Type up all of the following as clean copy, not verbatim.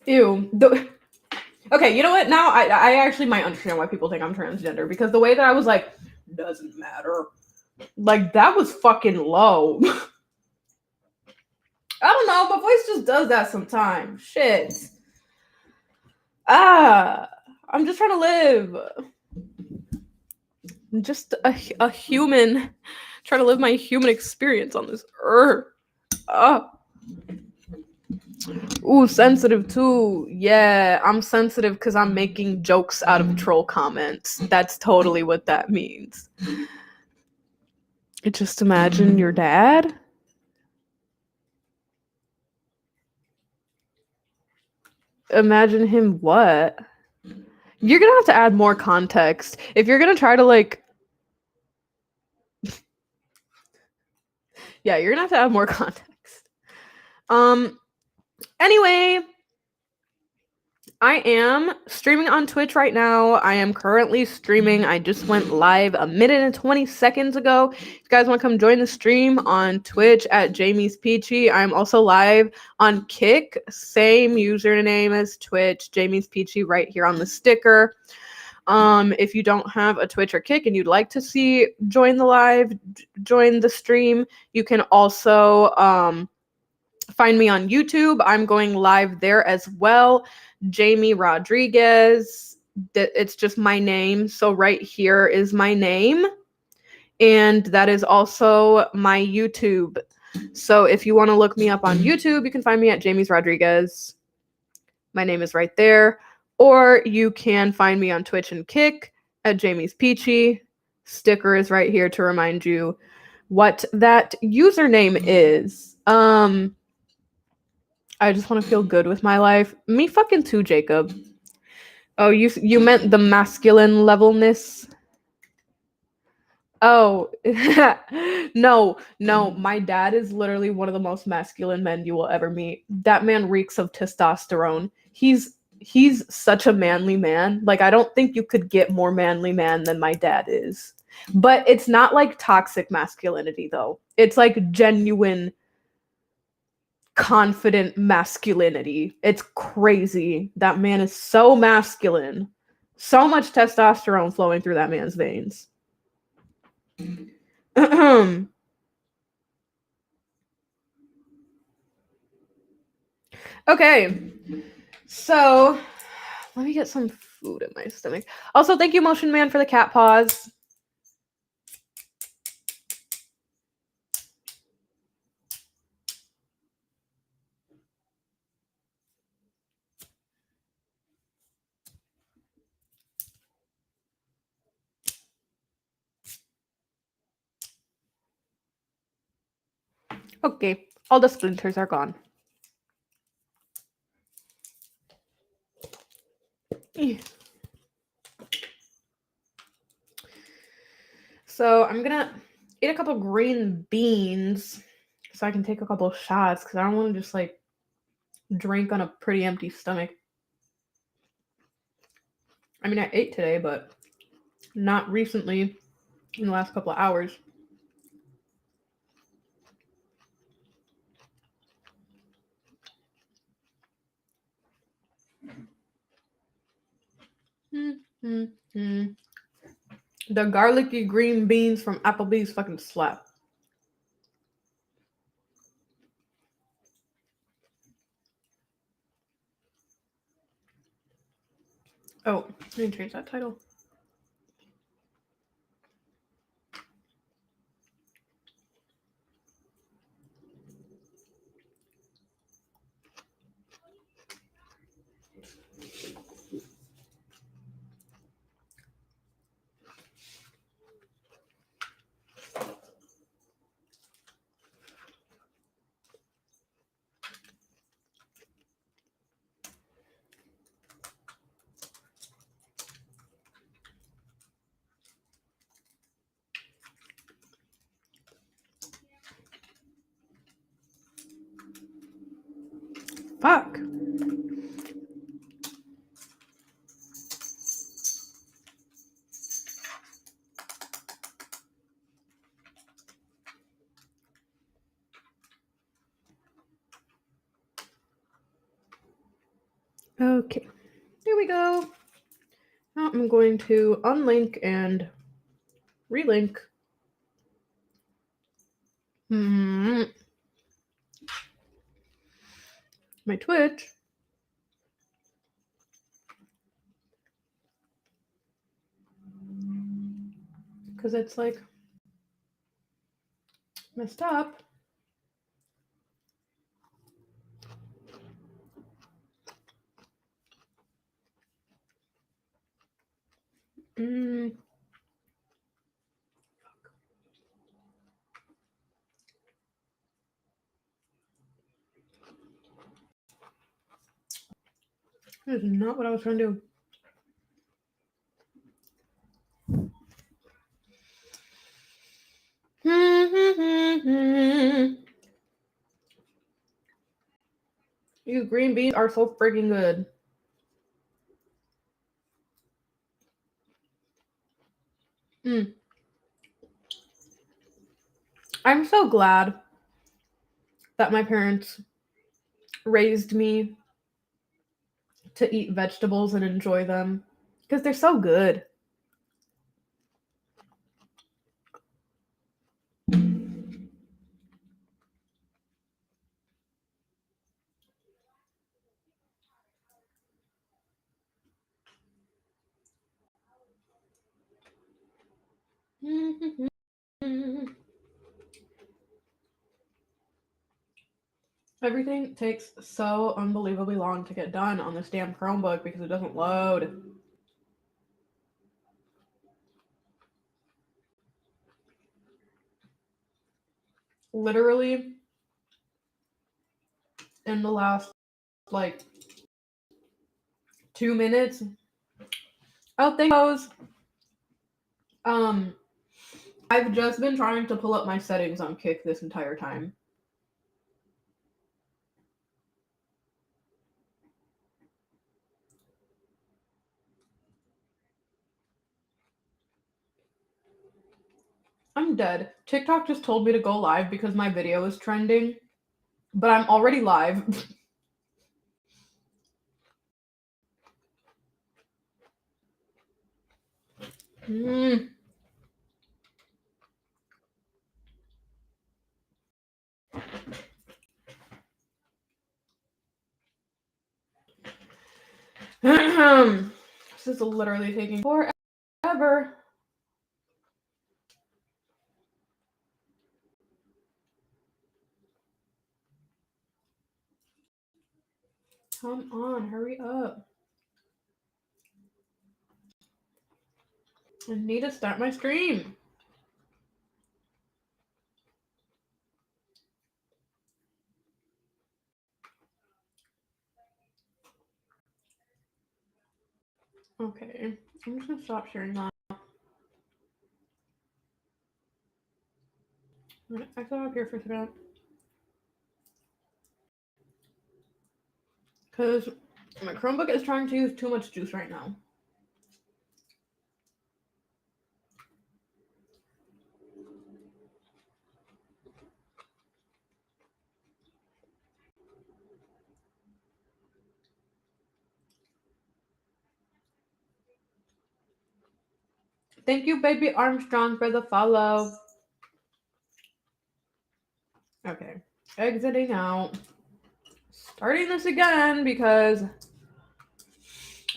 Ew. Okay, you know what? Now I actually might understand why people think I'm transgender, because the way that I was like, doesn't matter. Like, that was fucking low. I don't know, my voice just does that sometimes. Shit. I'm just trying to live. I'm just a human trying to live my human experience on this earth. Ooh, sensitive too. Yeah, I'm sensitive because I'm making jokes out of troll comments. That's totally what that means. Just imagine your dad. Imagine him what? You're gonna have to add more context. If you're gonna try to like yeah, you're gonna have to add more context. Anyway, I am streaming on Twitch right now. I am currently streaming. I just went live a minute and 20 seconds ago. If you guys want to come join the stream on Twitch at Jamie's Peachy, I'm also live on Kick. Same username as Twitch, Jamie's Peachy, right here on the sticker. If you don't have a Twitch or Kick and you'd like to join the stream, you can also find me on YouTube. I'm going live there as well. Jamie Rodriguez. It's just my name. So right here is my name. And that is also my YouTube. So if you want to look me up on YouTube, you can find me at Jamie's Rodriguez. My name is right there. Or you can find me on Twitch and Kick at Jamie's Peachy. Sticker is right here to remind you what that username is. I just want to feel good with my life. Me fucking too, Jacob. Oh, you meant the masculine levelness? Oh, no. My dad is literally one of the most masculine men you will ever meet. That man reeks of testosterone. He's such a manly man. Like, I don't think you could get more manly man than my dad is. But it's not like toxic masculinity, though. It's like genuine confident masculinity. It's crazy. That man is so masculine. So much testosterone flowing through that man's veins. Okay. So, let me get some food in my stomach. Also, thank you, Motion Man, for the cat paws. Okay, all the splinters are gone. So I'm gonna eat a couple green beans so I can take a couple shots, because I don't want to just like drink on a pretty empty stomach. I mean, I ate today, but not recently, in the last couple of hours. The garlicky green beans from Applebee's fucking slap. Oh, I need to change that title. Fuck. Okay, here we go. Now I'm going to unlink and relink my Twitch. Because it's like messed up. This is not what I was trying to do. These green beans are so freaking good. I'm so glad that my parents raised me to eat vegetables and enjoy them because they're so good. Everything takes so unbelievably long to get done on this damn Chromebook because it doesn't load. Literally, in the last, like, 2 minutes. Oh, thank those. I've just been trying to pull up my settings on Kick this entire time. I'm dead. TikTok just told me to go live because my video is trending, but I'm already live. This is literally taking forever. Come on, hurry up. I need to start my stream. Okay, I'm just gonna stop sharing that. I'm gonna exit up here for a second. Because my Chromebook is trying to use too much juice right now. Thank you, Baby Armstrong, for the follow. Okay, exiting out. Starting this again because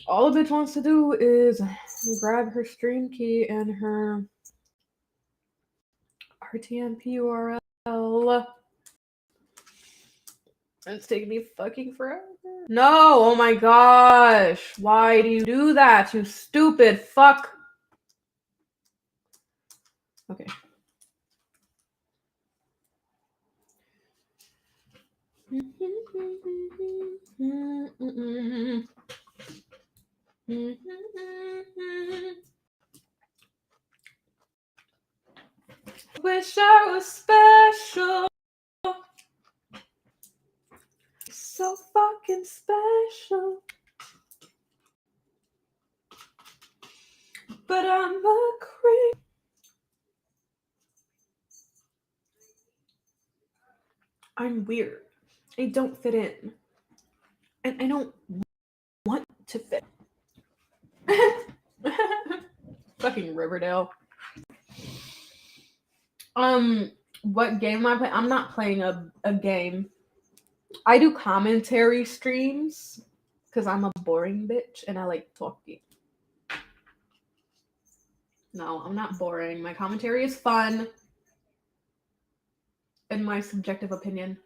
all a bitch wants to do is grab her stream key and her RTMP URL. It's taking me fucking forever. No, oh my gosh. Why do you do that, you stupid fuck? Okay. Wish I was special. So fucking special. But I'm a creep. I'm weird. I don't fit in. And I don't Fucking Riverdale. What game am I playing? I'm not playing a game. I do commentary streams because I'm a boring bitch and I like talking. No, I'm not boring. My commentary is fun, in my subjective opinion.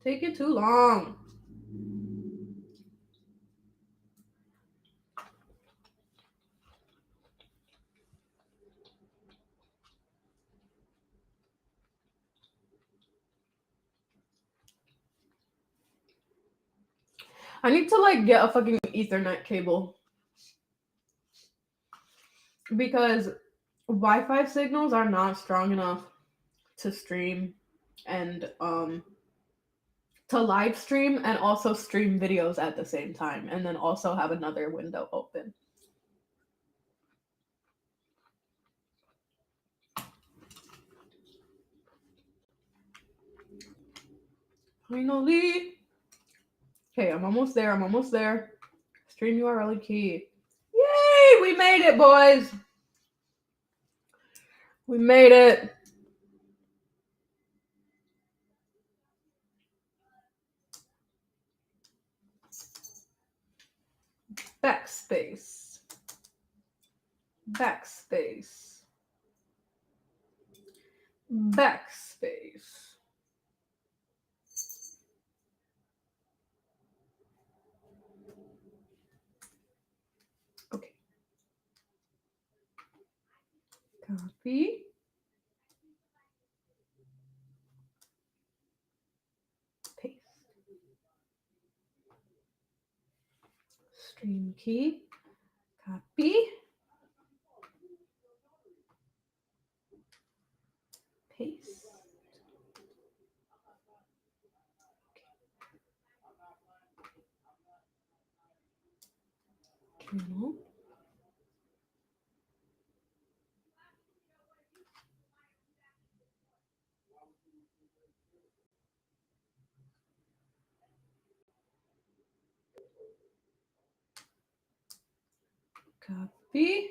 Take it too long. I need to like get a fucking Ethernet cable because Wi-Fi signals are not strong enough to stream and to live stream and also stream videos at the same time and then also have another window open. Finally. Okay, I'm almost there. Stream URL key. Yay! We made it, boys! We made it. Backspace. Backspace. Backspace. Okay. Copy. Paste. Stream key. Copy. Paste. Channel. Copy.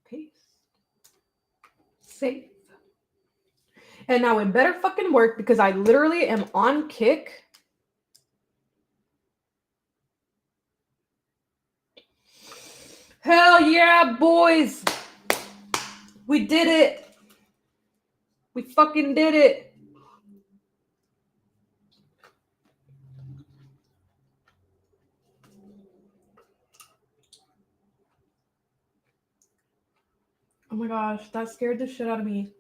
Paste. Save. And now it better fucking work because I literally am on Kick. Hell yeah, boys. We did it. We fucking did it. Oh my gosh, that scared the shit out of me.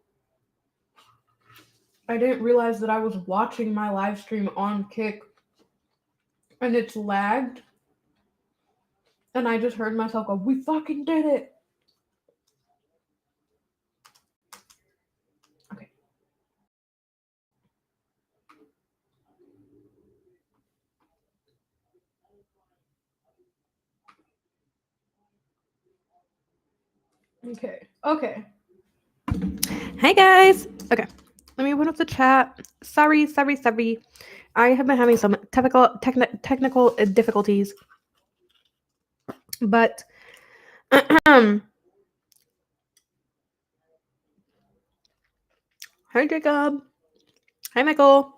I didn't realize that I was watching my live stream on Kick and it's lagged. And I just heard myself go, we fucking did it. Okay. Okay. Hey guys. Okay. Let me open up the chat. Sorry. I have been having some technical difficulties. But hi Jacob. Hi Michael.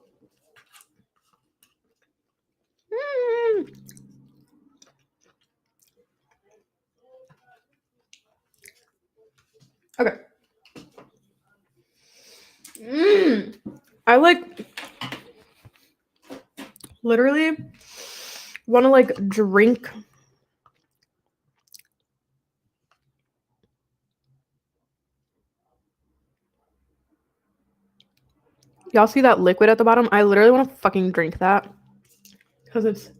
Okay. I like literally want to like drink y'all see that liquid at the bottom? I literally want to fucking drink that because it's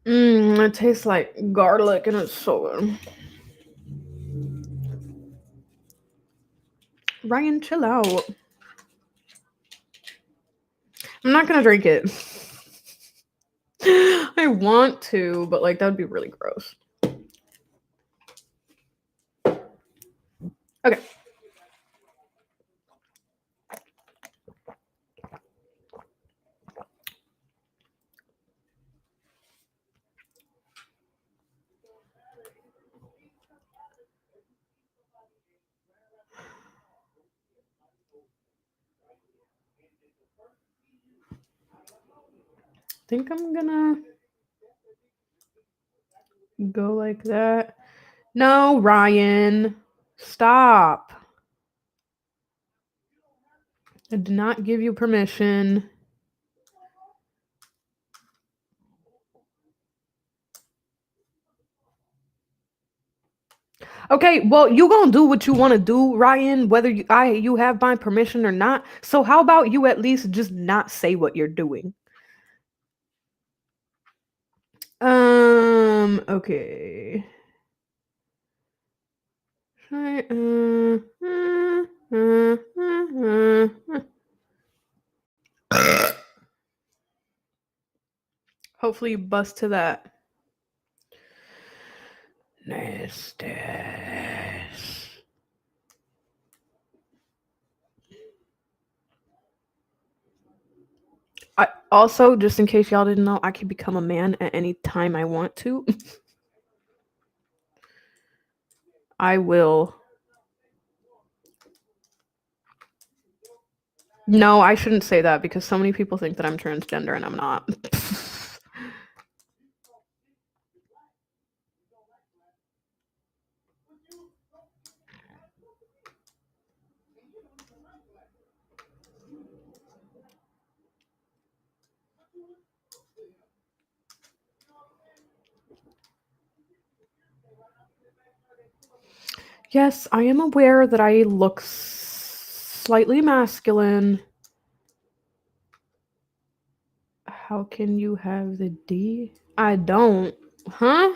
it tastes like garlic and it's so good. Ryan, chill out. I'm not gonna drink it. I want to, but like that would be really gross. Okay. I think I'm gonna go like that. No, Ryan. Stop. I did not give you permission. Okay, well, you gonna do what you want to do, Ryan, whether you have my permission or not. So how about you at least just not say what you're doing? Okay. Hopefully you bust to that. Nasty. I also, just in case y'all didn't know, I can become a man at any time I want to. I will. No, I shouldn't say that because so many people think that I'm transgender and I'm not. Yes, I am aware that I look slightly masculine. How can you have the D? I don't. Huh?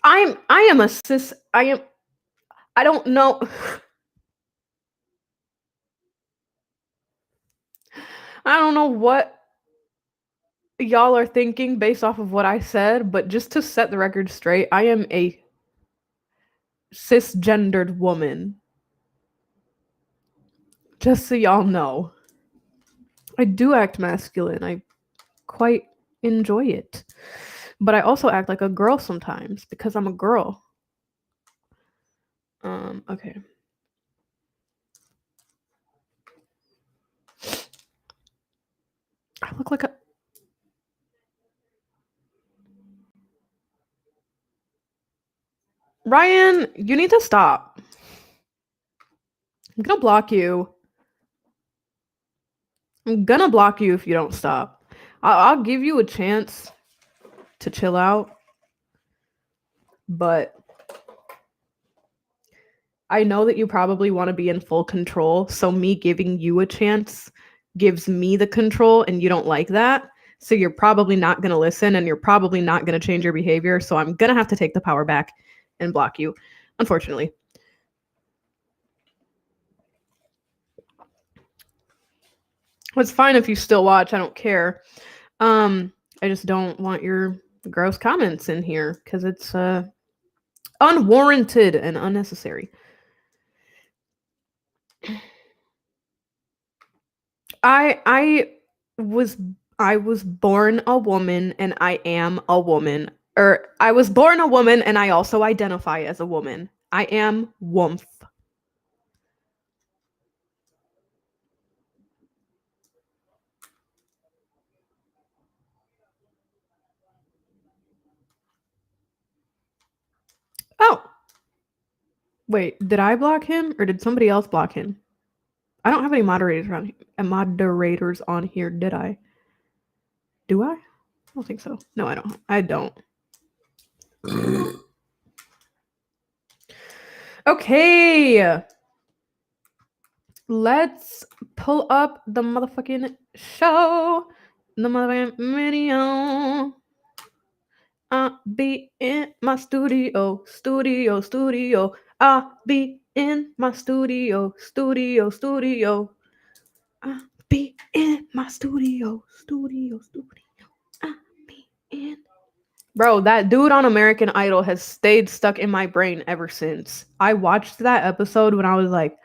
I am a cis. I don't know. I don't know what y'all are thinking based off of what I said, but just to set the record straight, I am a cisgendered woman. Just so y'all know. I do act masculine. I quite enjoy it. But I also act like a girl sometimes because I'm a girl. Okay. I look like a Ryan, you need to stop. I'm gonna block you. I'm gonna block you if you don't stop. I'll give you a chance to chill out, but I know that you probably want to be in full control, so me giving you a chance gives me the control, and you don't like that. So you're probably not going to listen, and you're probably not going to change your behavior. So I'm going to have to take the power back and block you, unfortunately. It's fine if you still watch. I don't care. I just don't want your gross comments in here because it's unwarranted and unnecessary. I was I was born a woman and I am a woman. Or I was born a woman and I also identify as a woman. I am Woomph. Oh. Wait, did I block him or did somebody else block him? I don't have any moderators on here, did I? Do I? I don't think so. No, I don't. I don't. Okay. Let's pull up the motherfucking show. The motherfucking video. I'll be in my studio. I'll be in my studio. I'll be in my studio. Bro, that dude on American Idol has stayed stuck in my brain ever since. I watched that episode when I was like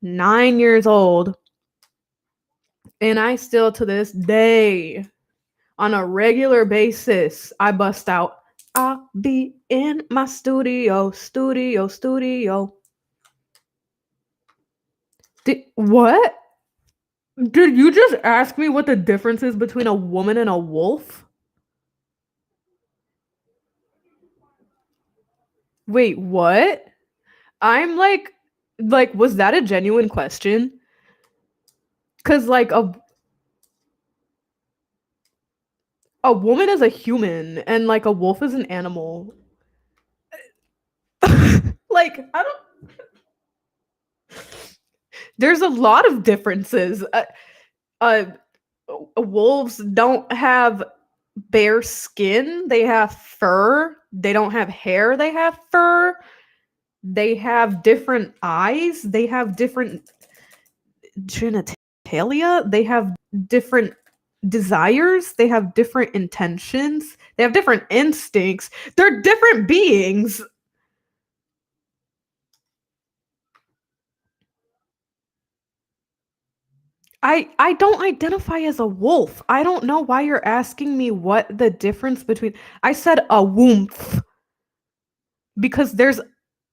9 years old, and I still to this day, on a regular basis, I bust out, I'll be in my studio, studio, studio. What? Did you just ask me what the difference is between a woman and a wolf? Wait, what? I'm like, was that a genuine question? Cause like a woman is a human and like a wolf is an animal. Like I don't. There's a lot of differences. Uh, wolves don't have bare skin. They have fur. They don't have hair. They have fur. They have different eyes. They have different genitalia. They have different desires. They have different intentions. They have different instincts. They're different beings. I don't identify as a wolf. I don't know why you're asking me what the difference between I said a woomph because there's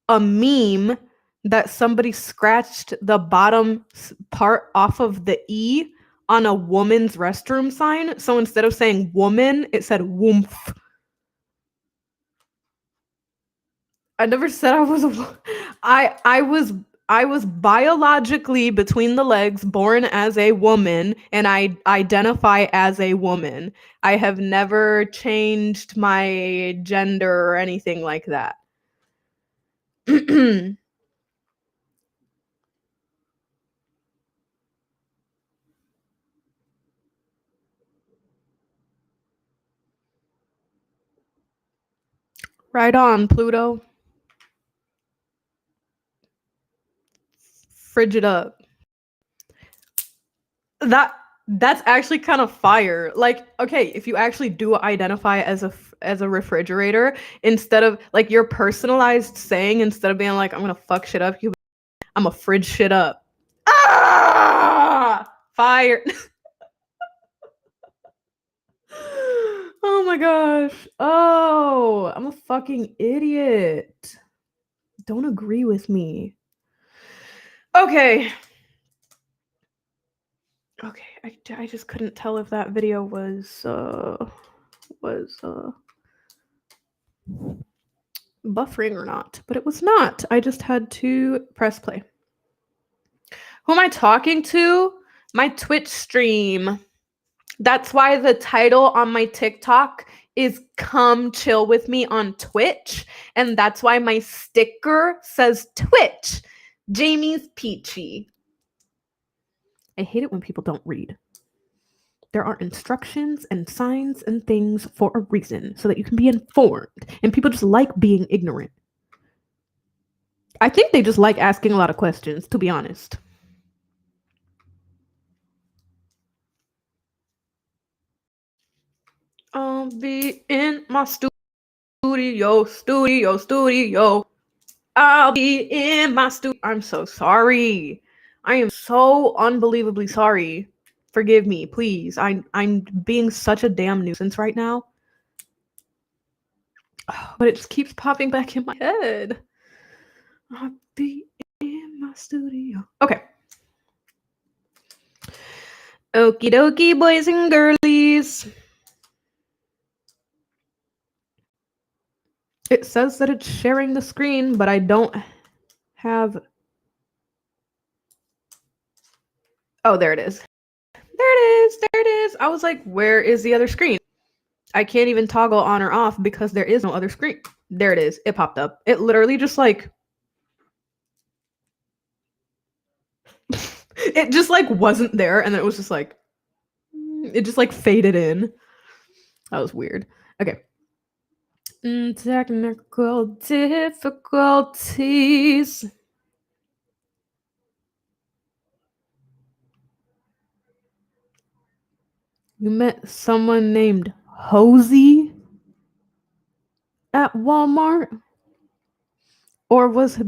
a meme that somebody scratched the bottom part off of the E on a woman's restroom sign. So instead of saying woman, it said woomph. I never said I was a I was biologically between the legs born as a woman and I identify as a woman. I have never changed my gender or anything like that. Right on, Pluto. Frigid up. That that's actually kind of fire. Like, okay, if you actually do identify as a refrigerator, instead of like your personalized saying, instead of being like I'm gonna fuck shit up, you I'm a fridge shit up. Ah, fire. Oh my gosh. Oh, I'm a fucking idiot. Don't agree with me. Okay. Okay, I just couldn't tell if that video was buffering or not, but it was not. I just had to press play. Who am I talking to? My Twitch stream. That's why the title on my TikTok is Come Chill With Me on Twitch. And that's why my sticker says Twitch. Jamie's Peachy. I hate it when people don't read. There are instructions and signs and things for a reason so that you can be informed. And people just like being ignorant. I think they just like asking a lot of questions, to be honest. I'll be in my studio, studio, studio. I'll be in my studio. I'm so sorry. I am so unbelievably sorry. Forgive me, please. I'm being such a damn nuisance right now. But it just keeps popping back in my head. I'll be in my studio. Okay. Okie dokie, boys and girlies. It says that it's sharing the screen, but I don't have. Oh, there it is. There it is. There it is. I was like, where is the other screen? I can't even toggle on or off because there is no other screen. There it is. It popped up. It literally just like it just like wasn't there and then it was just like it just like faded in. That was weird. Okay. Technical difficulties. You met someone named Hosey? at Walmart? Or was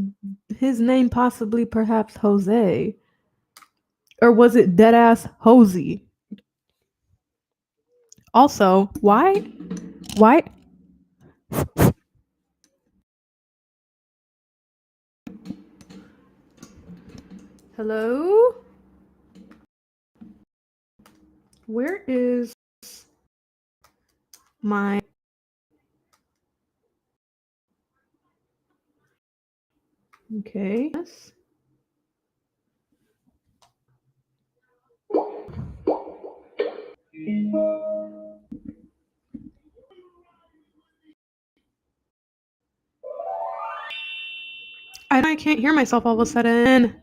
his name possibly perhaps Jose? Or was it deadass Hosey? Also, why? Why? Hello? Where is my... Okay. Yes. I can't hear myself all of a sudden.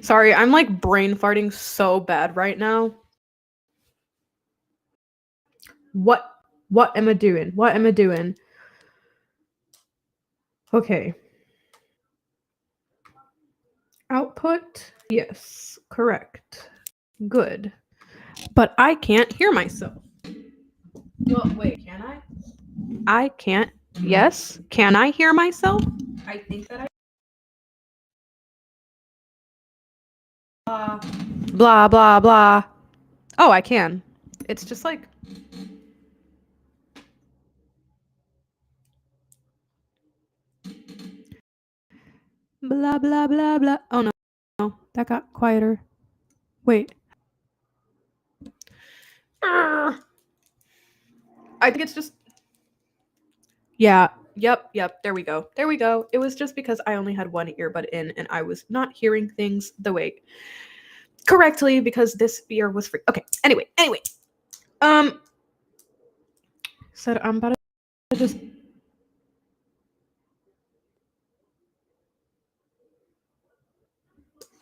Sorry, I'm like brain farting so bad right now. What am I doing? What am I doing? Okay. Output? Yes, correct. Good. But I can't hear myself. Well, wait, can I? I can't. Yes. Can I hear myself? I think that I. Blah, blah, blah. Oh, I can. It's just like. Blah, blah, blah, blah. Oh, no. No, that got quieter. Wait. I think it's just. Yeah. Yep. There we go. It was just because I only had one earbud in and I was not hearing things the way correctly because this ear was free. Okay. Anyway. Said I'm about to just.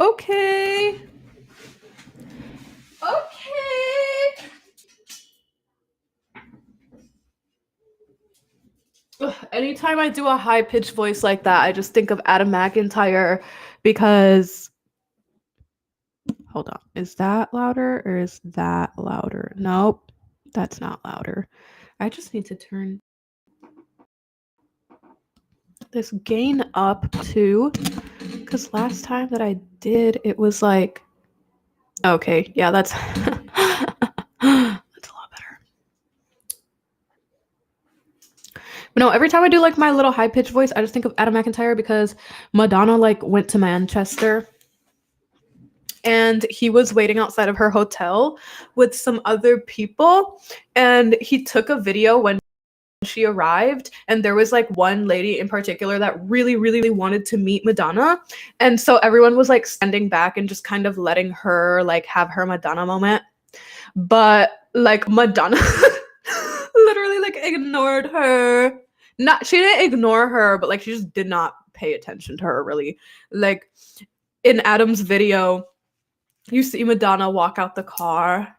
Okay. Ugh, anytime I do a high pitched voice like that, I just think of Adam McIntyre because. Hold on. Is that louder or is that louder? Nope. That's not louder. I just need to turn this gain up too. Because last time that I did, it was like. Okay. Yeah, that's. That's a lot better. But no, every time I do like my little high pitched voice, I just think of Adam McIntyre because Madonna like went to Manchester and he was waiting outside of her hotel with some other people and he took a video when she arrived and there was like one lady in particular that really wanted to meet Madonna, and so everyone was like standing back and just kind of letting her like have her Madonna moment, but like Madonna literally like ignored her. Not she didn't ignore her, but like she just did not pay attention to her really. Like in Adam's video, you see Madonna walk out the car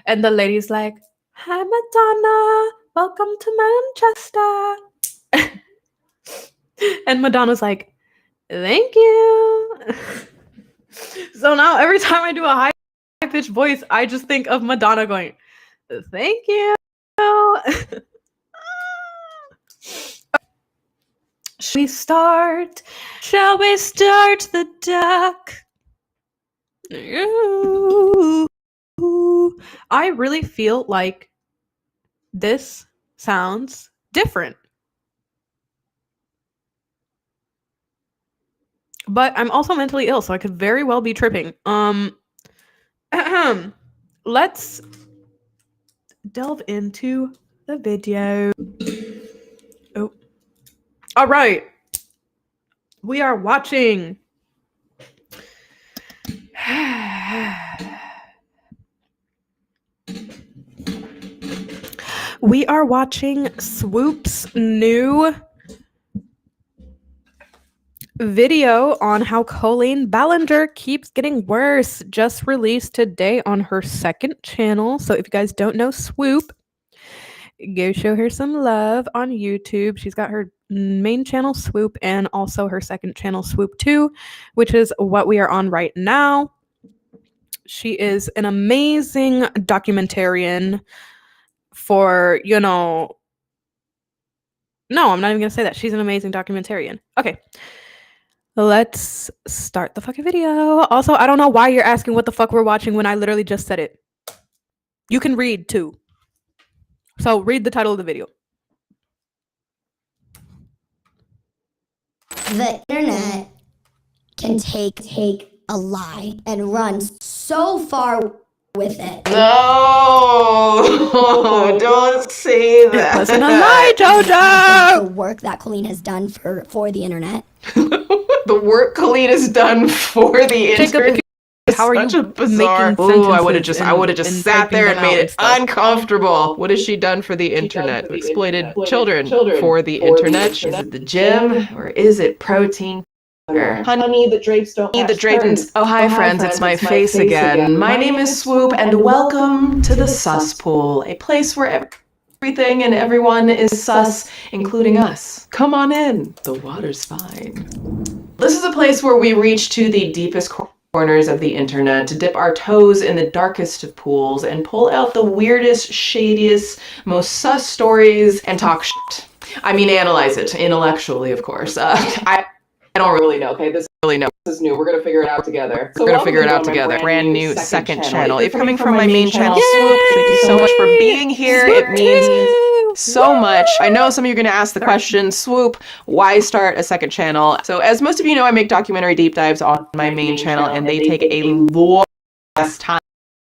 and the lady's like, "Hi Madonna, welcome to Manchester." And Madonna's like, "Thank you." So now every time I do a high pitched voice, I just think of Madonna going, "Thank you." Shall we start the duck? I really feel like this sounds different. But I'm also mentally ill, so I could very well be tripping. Let's delve into the video. Oh. All right. We are watching. We are watching Swoop's new video on how Colleen Ballinger keeps getting worse, just released today on her second channel. So if you guys don't know Swoop, go show her some love on YouTube. She's got her main channel Swoop and also her second channel Swoop 2, which is what we are on right now. She is an amazing documentarian for, no, I'm not even gonna say that. She's an amazing documentarian. Okay, let's start the fucking video. Also, I don't know why you're asking what the fuck we're watching when I literally just said it. You can read too. So read the title of the video. The internet can take a lie and run so far with it. No, don't say that. It wasn't a lie, Jojo. The work that Colleen has done for the internet. The work Colleen has done for the internet. How are you bizarre? making sentences? I would have just sat there and made it uncomfortable. What has she done for the internet? Exploited children for the internet. Is it the gym or is it protein? Honey, the drapes don't match curtains. Oh, hi friends, it's my face again. My name is Swoop, and welcome to the Cesspool, a place where everything and everyone is sus, including us. Come on in, the water's fine. This is a place where we reach to the deepest corners of the internet to dip our toes in the darkest of pools and pull out the weirdest, shadiest, most sus stories and talk shit. I mean, analyze it, intellectually, of course. I don't really know, okay? This is new. We're gonna figure it out together. We're gonna figure it out together. Brand new second channel. If you're coming from my main channel, Swoop, thank you so much for being here. It means so much. I know some of you are gonna ask the question, Swoop, why start a second channel? So as most of you know, I make documentary deep dives on my main channel, and they take a long time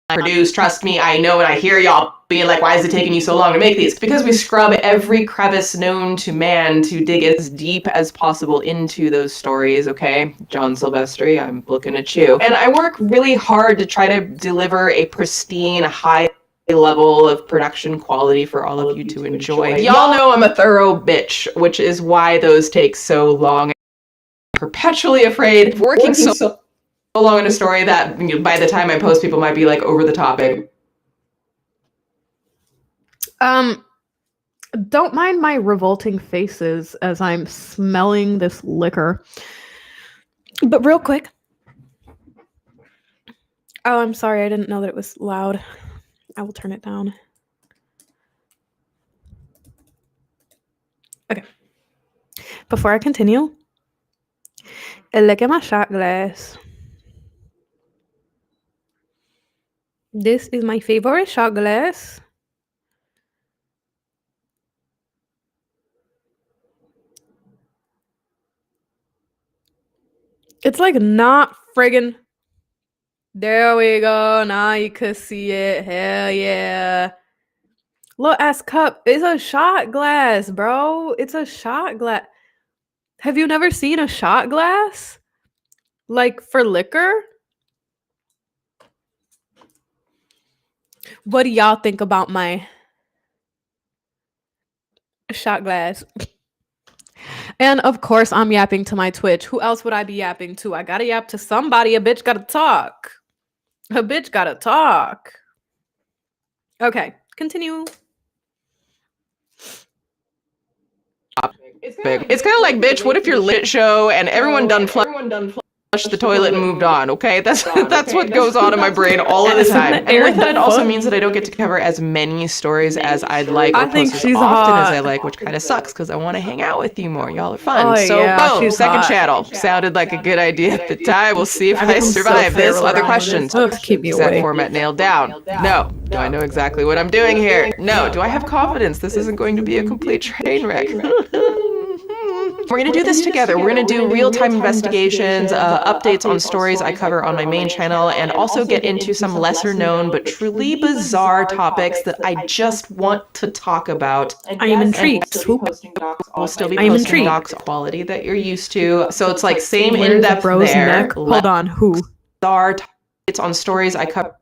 to produce. Trust me, I know, and I hear y'all being like, why is it taking you so long to make these? Because we scrub every crevice known to man to dig as deep as possible into those stories, okay? John Silvestri, I'm looking at you. And I work really hard to try to deliver a pristine, high level of production quality for all of you to enjoy. Y'all know I'm a thorough bitch, which is why those take so long. I'm perpetually afraid of working so long in a story that by the time I post, people might be like over the topic. Don't mind my revolting faces as I'm smelling this liquor. But real quick. Oh, I'm sorry. I didn't know that it was loud. I will turn it down. Okay. Before I continue, look at my shot glass. This is my favorite shot glass. It's like not friggin'. There we go. Now you could see it. Hell yeah. Little ass cup. It's a shot glass, bro. It's a shot glass. Have you never seen a shot glass? Like for liquor? What do y'all think about my shot glass? And of course, I'm yapping to my Twitch. Who else would I be yapping to? I gotta yap to somebody. A bitch gotta talk. A bitch gotta talk. Okay, continue. It's kind of like, bitch, what if your lit show and everyone done flushed the toilet and moved on, okay? That's what goes on in my brain all of the time. And with that, it also means that I don't get to cover as many stories as I'd like, or post as often as I like, which kind of sucks because I want to hang out with you more. Y'all are fun. Oh, So yeah, boom, second channel. Sounded like a good idea at the time. We'll see if I survive this. Other questions? Keep me Is that awake. format nailed down? No. Do I know exactly what I'm doing here? No. Do I have confidence this isn't going to be a complete train wreck? We're going to do this together. We're going to do real-time investigations, updates on stories I cover on my main channel, and also get into some lesser-known but truly bizarre topics that I just want to talk about. I am intrigued. We'll still be posting docs quality that you're used to. So it's like same in-depth Bro's there. neck. Hold on, who? Bizarre updates on stories I cover.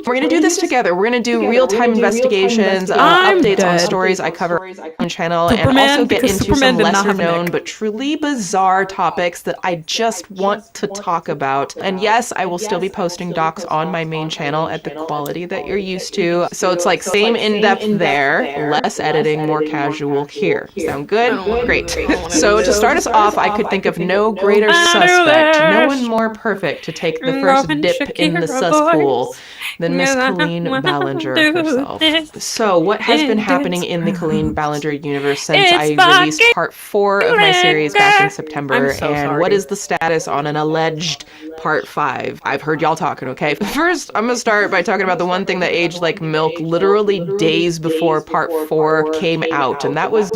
We're gonna do this together. We're gonna do real-time investigations, I'm updates on dead. stories I cover on channel, and Superman, also get because into Superman some did not have lesser a known neck. but truly bizarre topics that I just want to talk about. And yes, I will still be posting docs on my main channel at the quality that you're used to. So it's like same in-depth there, less editing, more casual here. Sound good? Great. So to start us off, I could think of no greater suspect, no one more perfect to take the first dip in the cesspool than Miss Colleen Ballinger herself. So what has been happening in the Colleen Ballinger universe since I released part 4 of my series back in September, I'm so and sorry. what is the status on an alleged part 5? I've heard y'all talking, okay? First, I'm gonna start by talking about the one thing that aged like milk literally days before part 4 came out, and that was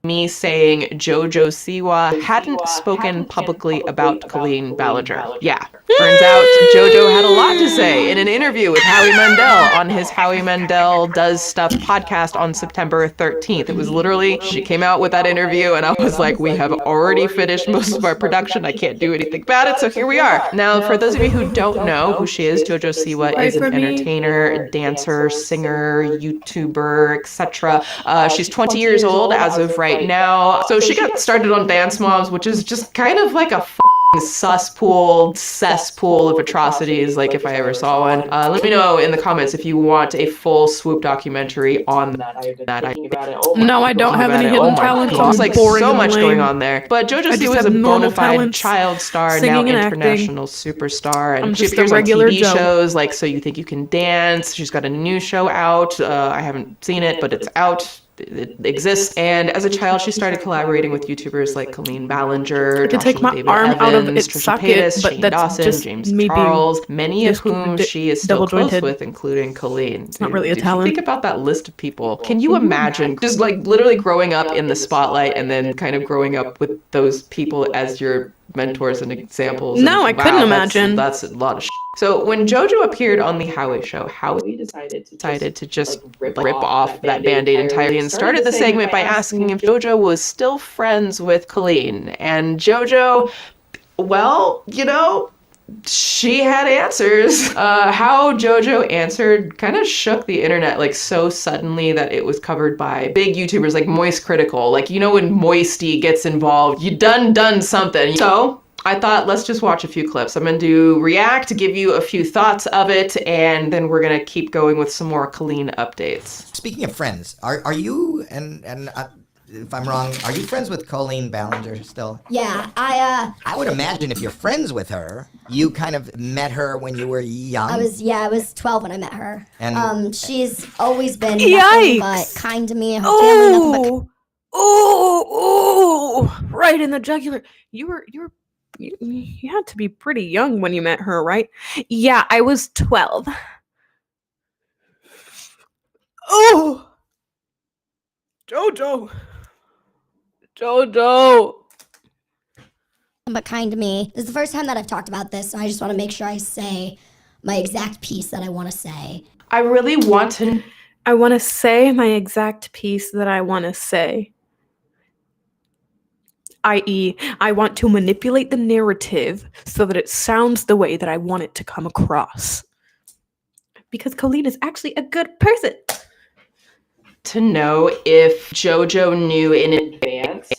me saying JoJo Siwa hadn't spoken publicly about Colleen Ballinger. Yeah. Turns out JoJo had a lot to say in an interview with Howie Mandel on his Howie Mandel Does Stuff podcast on September 13th. It was literally, she came out with that interview and I was like, we have already finished most of our production. I can't do anything about it, so here we are. Now, for those of you who don't know who she is, JoJo Siwa is an entertainer, dancer, singer, YouTuber, etc. She's 20 years old as of right now. So she got started on Dance Moms, which is just kind of like a cesspool of atrocities, like if I ever saw one. Let me know in the comments if you want a full Swoop documentary on that. No, I don't have any hidden talents. There's I'm like boring so and much lame. going on there. But JoJo I just Siwa is a have normal bona fide talents, child star, now singing and acting. international superstar, and I'm she just a appears on regular TV Joe. shows like So You Think You Can Dance. She's got a new show out. I haven't seen it, but it's out. It exists. And as a child, she started collaborating with YouTubers like Colleen Ballinger, I could take Joshua my David arm Evans, out of it, Trisha suck it, Paytas, but Shane that's Dawson, just James me being Charles, many of whom she is still close double-jointed. with, including Colleen. It's not really a If you talent. think about that list of people, can you imagine just like literally growing up in the spotlight and then kind of growing up with those people as your mentors and examples? No, I couldn't Wow, imagine. That's a lot of shit. So when JoJo appeared on the Howie Show, Howie decided to just rip off that Band-Aid entirely and started the segment by asking if JoJo was still friends with Colleen. And JoJo, well, you know, she had answers. How JoJo answered kind of shook the internet like so suddenly that it was covered by big YouTubers like Moist Critical. Like, you know, when Moisty gets involved, you done something. So I thought, let's just watch a few clips. I'm going to react, give you a few thoughts of it, and then we're going to keep going with some more Colleen updates. Speaking of friends, are you, and if I'm wrong, are you friends with Colleen Ballinger still? Yeah, I would imagine if you're friends with her, you kind of met her when you were young. I was 12 when I met her. And she's always been Yikes. nothing but kind to me. Her family, nothing but Oh, right in the jugular. You had to be pretty young when you met her, right? Yeah, I was 12. Oh, JoJo. but kind to me. This is the first time that I've talked about this, so I just want to make sure I say my exact piece that I want to say. I really want to... I want to say my exact piece that I want to say. I.e., I want to manipulate the narrative so that it sounds the way that I want it to come across. Because Colleen is actually a good person. To know if JoJo knew in advance.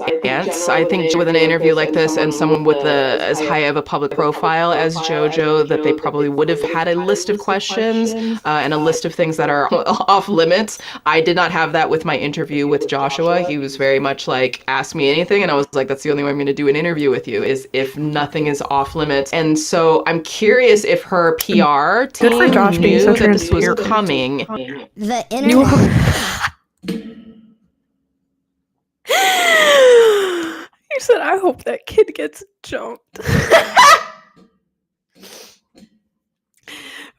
I think with an interview like this and someone with as high of a public profile as JoJo, that they probably would have had a list of questions and a list of things that are off limits. I did not have that with my interview with Joshua. He was very much like, ask me anything, and I was like, that's the only way I'm going to do an interview with you, is if nothing is off limits. And so I'm curious if her PR team knew that this was coming. The internet. You said, I hope that kid gets jumped.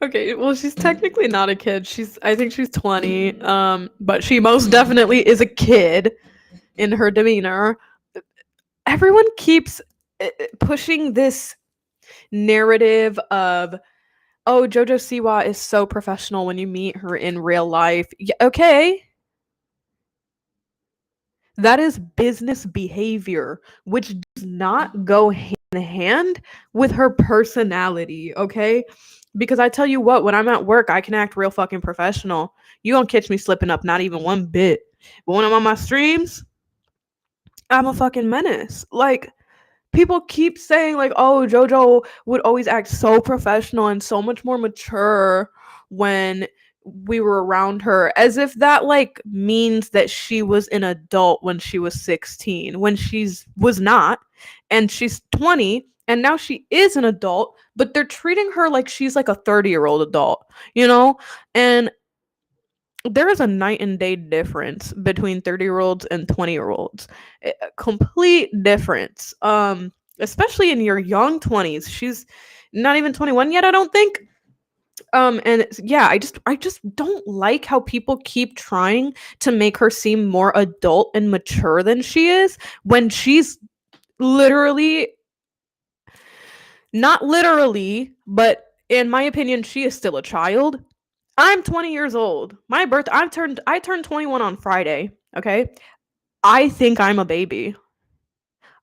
Okay, well, she's technically not a kid. I think she's 20, but she most definitely is a kid in her demeanor. Everyone keeps pushing this narrative of, oh, JoJo Siwa is so professional when you meet her in real life. Yeah, okay. That is business behavior, which does not go hand in hand with her personality, okay? Because I tell you what, when I'm at work, I can act real fucking professional. You don't catch me slipping up, not even one bit. But when I'm on my streams, I'm a fucking menace. Like, people keep saying, like, oh, JoJo would always act so professional and so much more mature when we were around her, as if that like means that she was an adult when she was 16, when she's was not, and she's 20 and now she is an adult, but they're treating her like she's like a 30-year-old adult, you know? And there is a night and day difference between 30-year-olds and 20-year-olds. A complete difference. Especially in your young 20s. She's not even 21 yet, I don't think. And yeah, I just don't like how people keep trying to make her seem more adult and mature than she is when she's literally, not literally, but in my opinion, she is still a child. I'm 20 years old. I turned 21 on Friday, okay? I think I'm a baby.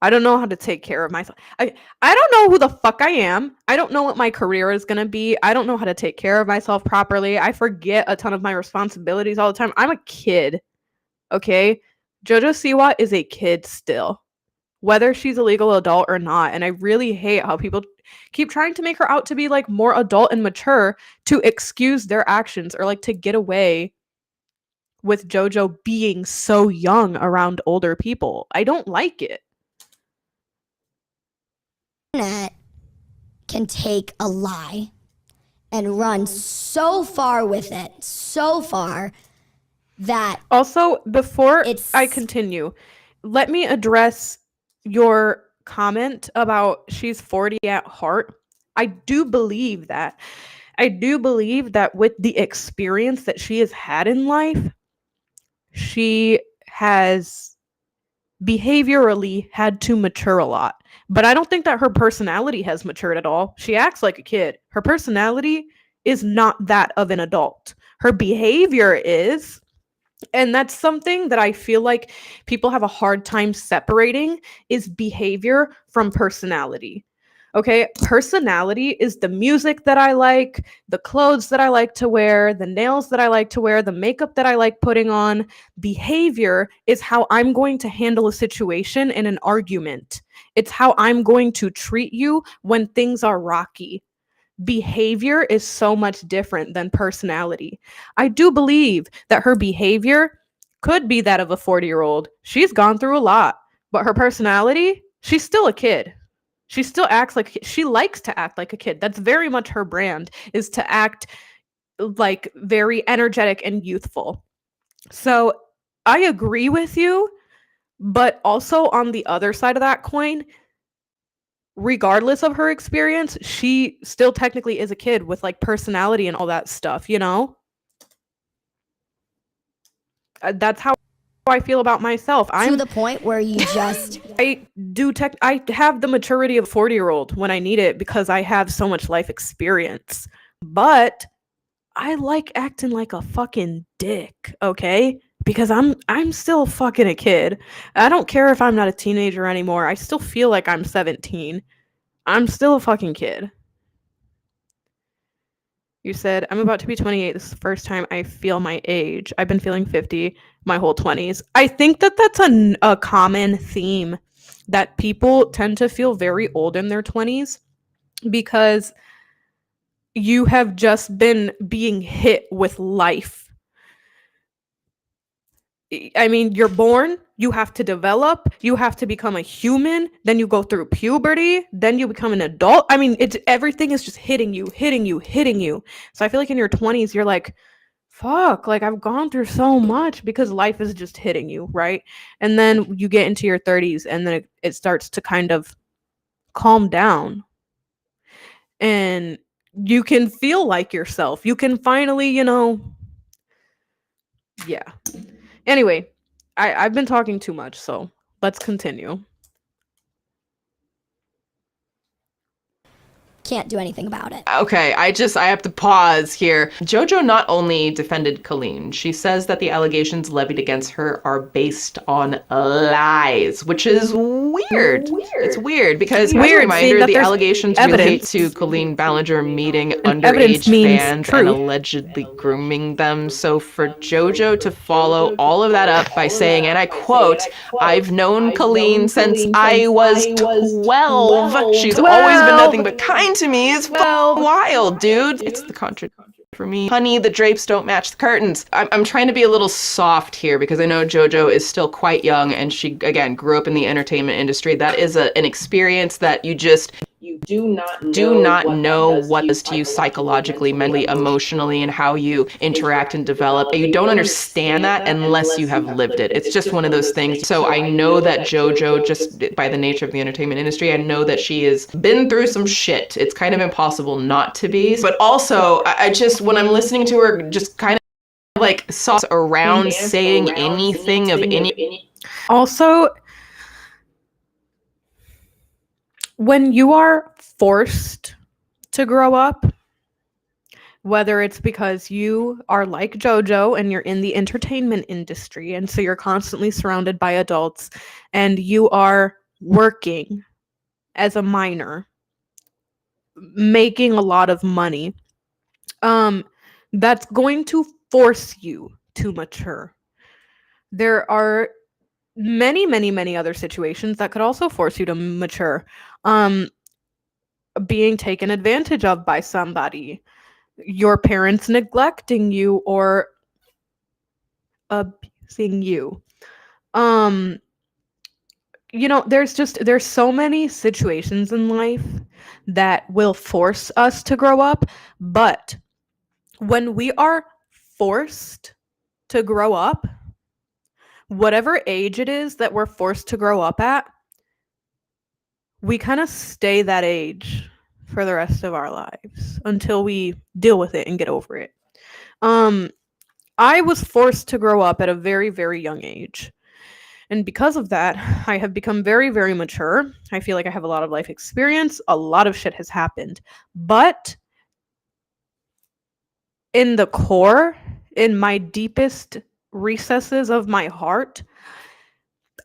I don't know how to take care of myself. I don't know who the fuck I am. I don't know what my career is going to be. I don't know how to take care of myself properly. I forget a ton of my responsibilities all the time. I'm a kid, okay? JoJo Siwa is a kid still, whether she's a legal adult or not. And I really hate how people keep trying to make her out to be like more adult and mature to excuse their actions or like to get away with JoJo being so young around older people. I don't like it. Internet can take a lie and run so far with it, so far that Also, before It's- I continue, let me address your comment about she's 40 at heart. I do believe that. I do believe that with the experience that she has had in life, she has behaviorally had to mature a lot. But I don't think that her personality has matured at all. She acts like a kid. Her personality is not that of an adult. Her behavior is, and that's something that I feel like people have a hard time separating, is behavior from personality. Okay, personality is the music that I like, the clothes that I like to wear, the nails that I like to wear, the makeup that I like putting on. Behavior is how I'm going to handle a situation in an argument. It's how I'm going to treat you when things are rocky. Behavior is so much different than personality. I do believe that her behavior could be that of a 40-year-old. She's gone through a lot, but her personality, she's still a kid. She still acts like she likes to act like a kid. That's very much her brand, is to act like very energetic and youthful. So I agree with you, but also on the other side of that coin, regardless of her experience, she still technically is a kid with like personality and all that stuff, you know? That's how I feel about myself. to the point where you just I have the maturity of a 40-year-old when I need it because I have so much life experience. But I like acting like a fucking dick, okay? Because I'm still fucking a kid. I don't care if I'm not a teenager anymore. I still feel like I'm 17. I'm still a fucking kid. You said, I'm about to be 28. This is the first time I feel my age. I've been feeling 50 my whole 20s. I think that that's a common theme, that people tend to feel very old in their 20s because you have just been being hit with life. I mean, you're born, you have to develop, you have to become a human, then you go through puberty, then you become an adult. I mean, it's everything is just hitting you. So I feel like in your 20s, you're like, fuck, like I've gone through so much because life is just hitting you, right? And then you get into your 30s and then it starts to kind of calm down. And you can feel like yourself. You can finally, yeah. Anyway, I've been talking too much, so let's continue. can't do anything about it. Okay, I have to pause here. JoJo not only defended Colleen, she says that the allegations levied against her are based on lies, which is weird. It's weird because, as a reminder, the allegations relate to Colleen Ballinger meeting underage fans and allegedly grooming them. So for JoJo to follow all of that up by saying, and I quote, "I've known Colleen since I was 12. She's always been nothing but kind to me," is wild, dude. It's the contradiction for me. Honey, the drapes don't match the curtains. I'm trying to be a little soft here because I know JoJo is still quite young and she, again, grew up in the entertainment industry. That is an experience that you do not know what does to you psychologically, mentally, emotionally, and how you interact and develop. You don't understand that unless you have lived it. It's just one of those things. So I know that JoJo, just by the nature of the entertainment industry, I know that she has been through some shit. It's kind of impossible not to be. But also, I just, when I'm listening to her, just kind of like sauce around saying anything of any. Also, when you are forced to grow up, whether it's because you are like JoJo and you're in the entertainment industry, and so you're constantly surrounded by adults, and you are working as a minor, making a lot of money, that's going to force you to mature. There are many other situations that could also force you to mature. Being taken advantage of by somebody, your parents neglecting you or abusing you. There's so many situations in life that will force us to grow up, but when we are forced to grow up, whatever age it is that we're forced to grow up at, we kind of stay that age for the rest of our lives until we deal with it and get over it. I was forced to grow up at a very, very young age. And because of that, I have become very, very mature. I feel like I have a lot of life experience. A lot of shit has happened. But in the core, in my deepest recesses of my heart,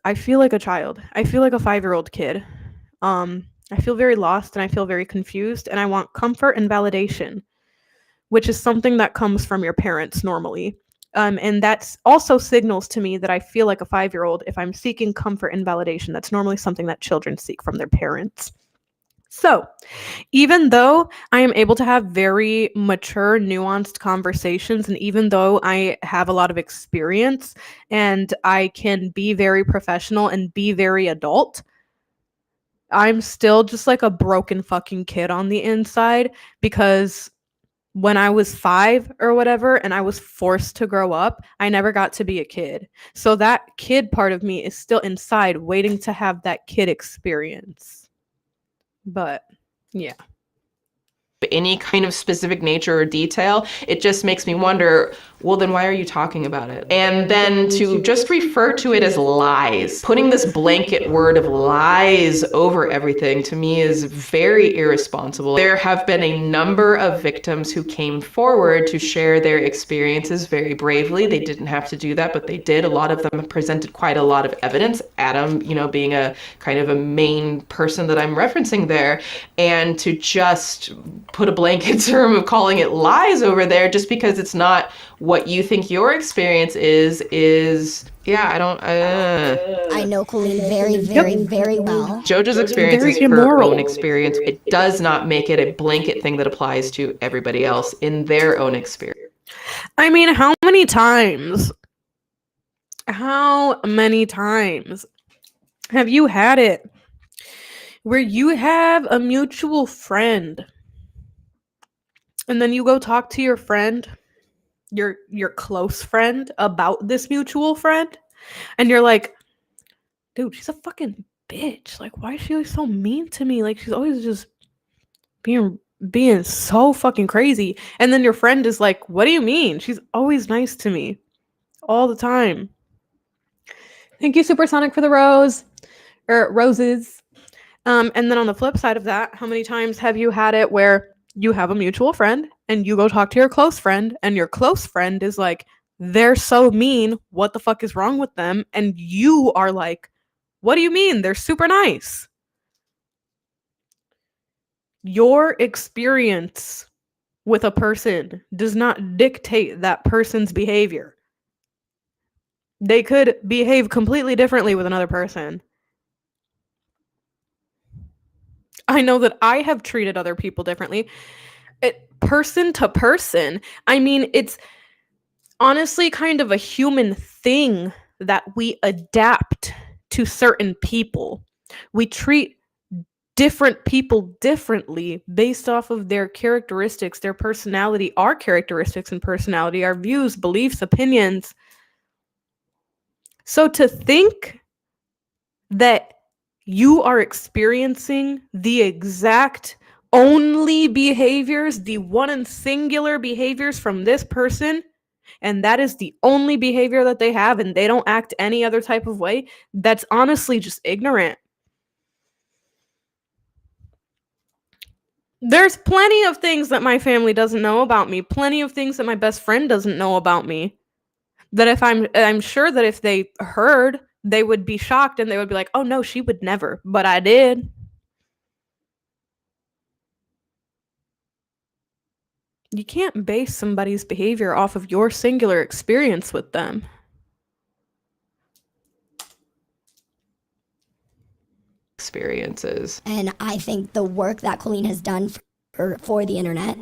I feel like a child. I feel like a 5-year-old kid. I feel very lost and I feel very confused, and I want comfort and validation, which is something that comes from your parents normally. And that's also signals to me that I feel like a 5-year-old if I'm seeking comfort and validation. That's normally something that children seek from their parents. So, even though I am able to have very mature, nuanced conversations, and even though I have a lot of experience and I can be very professional and be very adult, I'm still just like a broken fucking kid on the inside, because when I was 5 or whatever and I was forced to grow up, I never got to be a kid. So that kid part of me is still inside waiting to have that kid experience. But yeah. Any kind of specific nature or detail, it just makes me wonder, well, then why are you talking about it? And then to just refer to it as lies, putting this blanket word of lies over everything, to me is very irresponsible. There have been a number of victims who came forward to share their experiences very bravely. They didn't have to do that, but they did. A lot of them presented quite a lot of evidence. Adam, being a kind of a main person that I'm referencing there, and to just put a blanket term of calling it lies over there just because it's not what you think your experience is I know Colleen very, very, very well. JoJo's experience is her own experience. It does not make it a blanket thing that applies to everybody else in their own experience. I mean, how many times have you had it where you have a mutual friend and then you go talk to your friend, your close friend, about this mutual friend, and you're like, dude, she's a fucking bitch. Like, why is she always so mean to me? Like, she's always just being so fucking crazy. And then your friend is like, what do you mean? She's always nice to me all the time. Thank you, Supersonic, for the roses. And then on the flip side of that, how many times have you had it where you have a mutual friend and you go talk to your close friend and your close friend is like, they're so mean. What the fuck is wrong with them? And you are like, what do you mean? They're super nice. Your experience with a person does not dictate that person's behavior. They could behave completely differently with another person. I know that I have treated other people differently. Person to person. I mean, it's honestly kind of a human thing that we adapt to certain people. We treat different people differently based off of their characteristics, their personality, our characteristics and personality, our views, beliefs, opinions. So to think that you are experiencing the exact only behaviors, the one and singular behaviors from this person, and that is the only behavior that they have, and they don't act any other type of way, that's honestly just ignorant. There's plenty of things that my family doesn't know about me, plenty of things that my best friend doesn't know about me, that if I'm sure that if they heard, they would be shocked and they would be like, oh no, she would never, but I did. You can't base somebody's behavior off of your singular experience with them. Experiences. And I think the work that Colleen has done for the internet.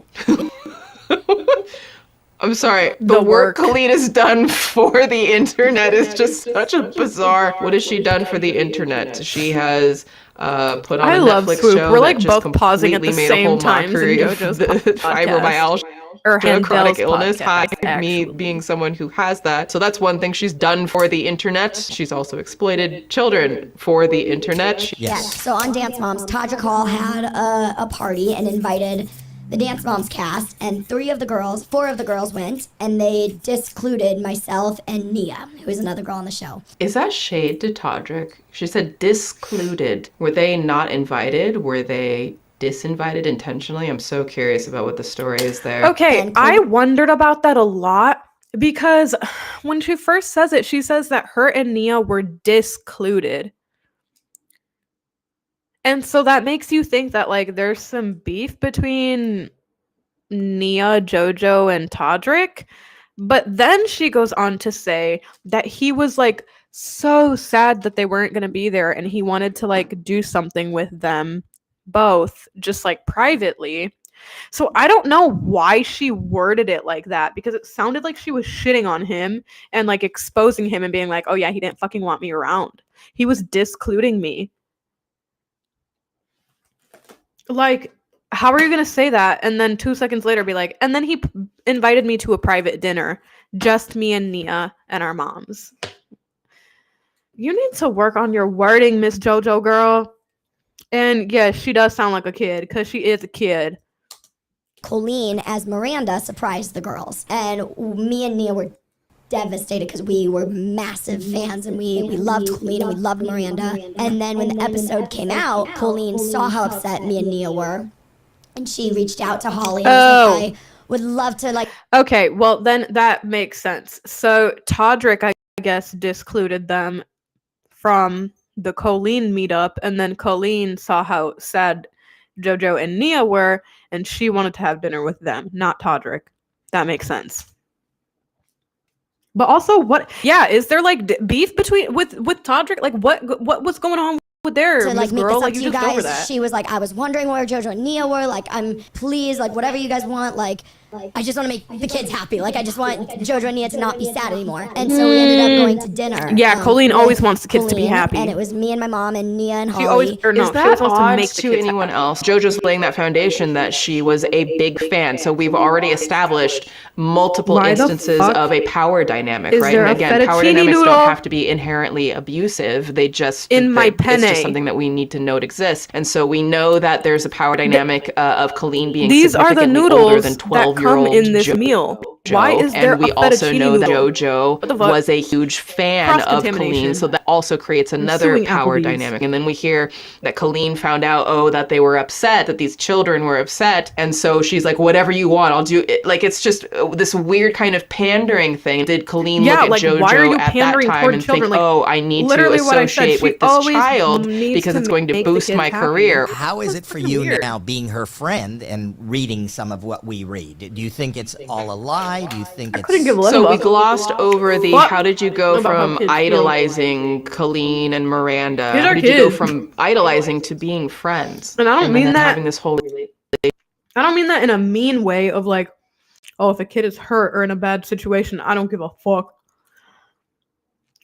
I'm sorry. The work Colleen has done for the internet is just such a bizarre. What has she done for the internet? She has put on a Netflix Swoop. show. We're like that just both pausing at the completely made same a whole time. mockery of the fibromyalgia or chronic illness. Hi, podcast, me actually. being someone who has that. So that's one thing she's done for the internet. She's also exploited children for the internet. Yes. So on Dance Moms, Todrick Hall had a party and invited the Dance Moms cast, and four of the girls went, and they discluded myself and Nia, who is another girl on the show. Is that shade to Todrick? She said discluded. Were they not invited? Were they disinvited intentionally? I'm so curious about what the story is there. Okay, I wondered about that a lot because when she first says it, she says that her and Nia were discluded. And so that makes you think that like there's some beef between Nia, JoJo, and Todrick. But then she goes on to say that he was like so sad that they weren't going to be there and he wanted to like do something with them both, just like privately. So I don't know why she worded it like that because it sounded like she was shitting on him and like exposing him and being like, oh yeah, he didn't fucking want me around. He was discluding me. Like, how are you going to say that and then 2 seconds later be like, and then he invited me to a private dinner, just me and Nia and our moms. You need to work on your wording, Miss JoJo girl. And yes, she does sound like a kid because she is a kid. Colleen, as Miranda, surprised the girls. And me and Nia were devastated because we were massive fans and we loved Colleen and we loved Miranda. And then when the episode came out, Colleen saw how upset me and Nia were. And she reached out to Holly and was like, I would love to like... Okay, well then that makes sense. So Todrick, I guess, discluded them from the Colleen meetup, and then Colleen saw how sad JoJo and Nia were, and she wanted to have dinner with them, not Todrick. That makes sense. But also, what? Yeah, is there like beef between with Todrick? Like, what was going on with their to like make girl? this up Like, to you you just over guys? that. She was like, I was wondering where JoJo and Nia were. Like, I'm pleased. Like, whatever you guys want. Like, I just want to make the kids happy. Like, I just want JoJo and Nia to not be sad anymore. And so we ended up going to dinner. Yeah, Colleen always wants the kids to be happy. And it was me and my mom and Nia and Holly. She always, or no, Is she that always wants to odd make the to kids anyone happy. else? JoJo's laying that foundation that she was a big fan. So we've already established multiple Why the instances fuck of a power dynamic, is right? there And a again, power fettuccine dynamics noodle don't have to be inherently abusive. They just in my it's penne? just something that we need to note exists. And so we know that there's a power dynamic of Colleen being These are the significantly older noodles than that come 12-year-old in this JoJo. meal. Why is there and we a also fettuccine know that noodle? JoJo What the fuck? was a huge fan of Cross-contamination. Colleen, so that also creates another suing power Applebee's. dynamic. And then we hear that Colleen found out, that they were upset, that these children were upset, and so she's like, whatever you want, I'll do it. Like, it's just this weird kind of pandering thing. Did Colleen look at like, JoJo why are you at that pandering time toward and children? think, Like, I need to literally what I said, associate she with this always child needs because to it's going to make the boost kids my happy. career? How is it for fucking you weird. now being her friend and reading some of what we read? Do you think it's all a lie? Do you think I couldn't give a it's... love So we fuck. glossed over the What? how did you go About how from kids feel. idolizing Colleen and Miranda? These are How did you go kids. from idolizing to being friends? And I don't mean then that- having this whole I don't mean that in a mean way of like, oh, if a kid is hurt or in a bad situation, I don't give a fuck.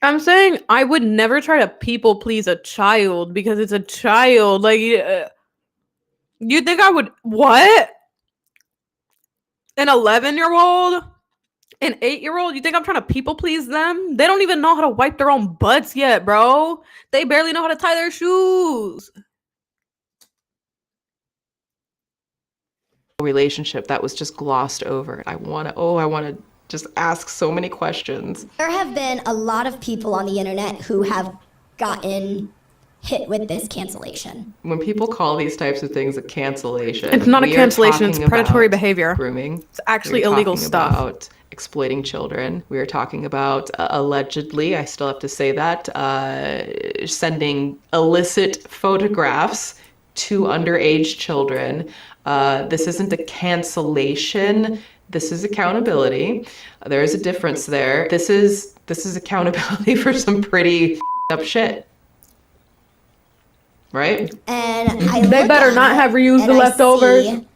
I'm saying I would never try to people please a child because it's a child. Like, you think I would, what? An 11-year-old? An 8-year-old? You think I'm trying to people please them? They don't even know how to wipe their own butts yet, bro. They barely know how to tie their shoes. relationship that was just glossed over. I want to just ask so many questions. There have been a lot of people on the internet who have gotten hit with this cancellation. When people call these types of things a cancellation, It's not a we are cancellation, it's talking predatory about behavior. grooming. It's actually We're illegal talking stuff. About exploiting children. We are talking about allegedly, I still have to say that, sending illicit photographs to underage children. This isn't a cancellation. This is accountability. There is a difference there. This is accountability for some pretty up shit. Right? And I They look better at not it have reused and the I leftovers. see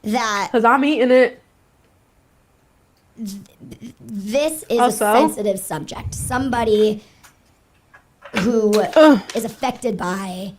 that Because I'm eating it. this is Also? a sensitive subject. Somebody who is affected by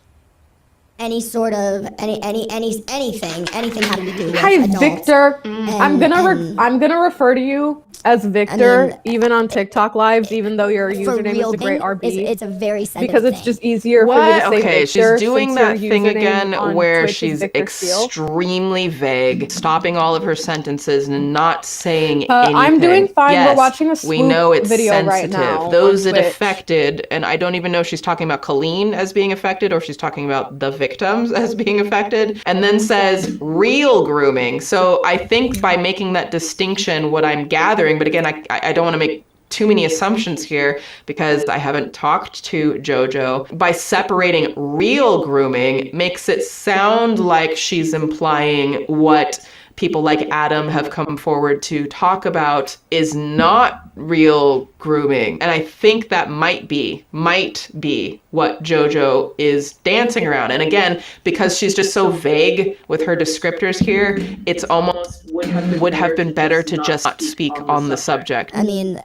any sort of anything having to do with Hi, adults. Victor. I'm gonna refer to you as Victor, mean, even on TikTok lives, even though your For username real is the Great thing, RB. it's a very sensitive Because it's thing. just easier for you to say Okay, Victor, she's doing since that your thing username again on where Twitch is she's Victor Steele. extremely vague, stopping all of her sentences and not saying anything. I'm doing fine. We're Yes, watching a we Swoop know it's video right sensitive. now Those on that Twitch. affected, and I don't even know if she's talking about Colleen as being affected or if she's talking about the victims as being affected, and then says real grooming. So I think by making that distinction, what I'm gathering, but again, I don't want to make too many assumptions here because I haven't talked to JoJo. By separating real grooming makes it sound like she's implying what people like Adam have come forward to talk about is not real grooming. And I think that might be what JoJo is dancing around. And again, because she's just so vague with her descriptors here, it's almost would have been better to just not speak on the subject. I mean,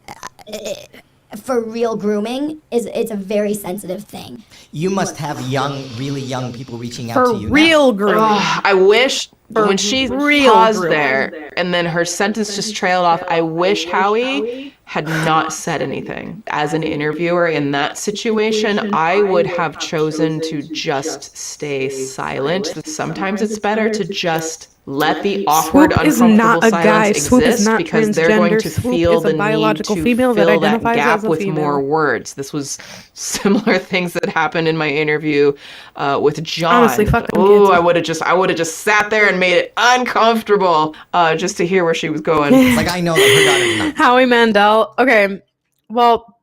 for real grooming it's a very sensitive thing. You must have really young people reaching out For to you now. real grooming. I wish For when she real paused grooming. there and then her sentence just trailed off, I wish Howie had not said anything. As an interviewer in that situation, I would have chosen to just stay silent. Sometimes it's better to just let the awkward, Swoop is uncomfortable not a guy. silence Swoop is exist not because they're going to transgender. Swoop feel is a the need biological to female that fill that identifies gap as a with female. more words. This was similar things that happened in my interview with John. Honestly, fuck them Ooh, kids. I would have just sat there and made it uncomfortable just to hear where she was going. It's like I know that her daughter's not. Howie Mandel. Okay, well,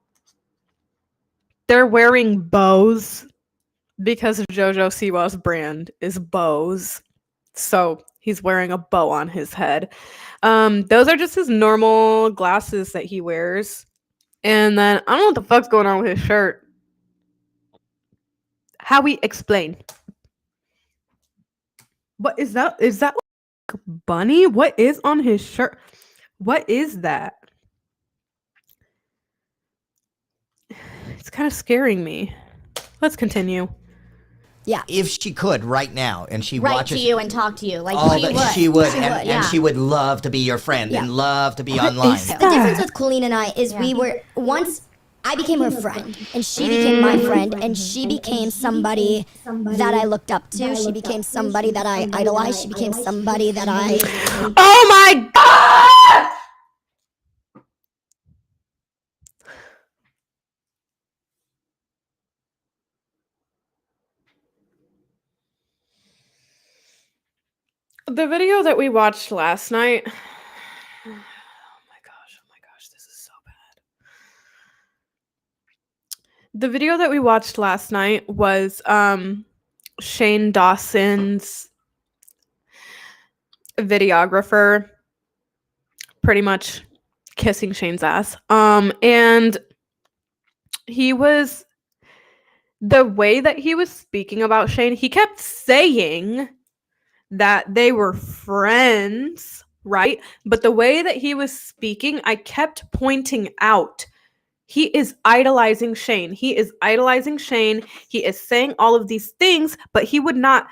they're wearing bows because JoJo Siwa's brand is bows. So he's wearing a bow on his head. Those are just his normal glasses that he wears. And then I don't know what the fuck's going on with his shirt. Howie, explain. What is that? Is that like a bunny? What is on his shirt? What is that? It's kind of scaring me. Let's continue. Yeah. If she could right now, and she Write watches to you and talk to you. Like all she that would. she would, She and, would, and yeah. she would love to be your friend Yeah. and love to be online. is The that? difference with Colleen and I is we were once I became her friend and she became my friend and she became somebody that I looked up to. She became somebody that I idolized. She became somebody that I Oh my god! The video that we watched last night. Oh my gosh, this is so bad. The video that we watched last night was Shane Dawson's videographer pretty much kissing Shane's ass. And the way that he was speaking about Shane, he kept saying that they were friends, right? But the way that he was speaking, I kept pointing out, he is idolizing Shane. He is idolizing Shane. He is saying all of these things, but he would not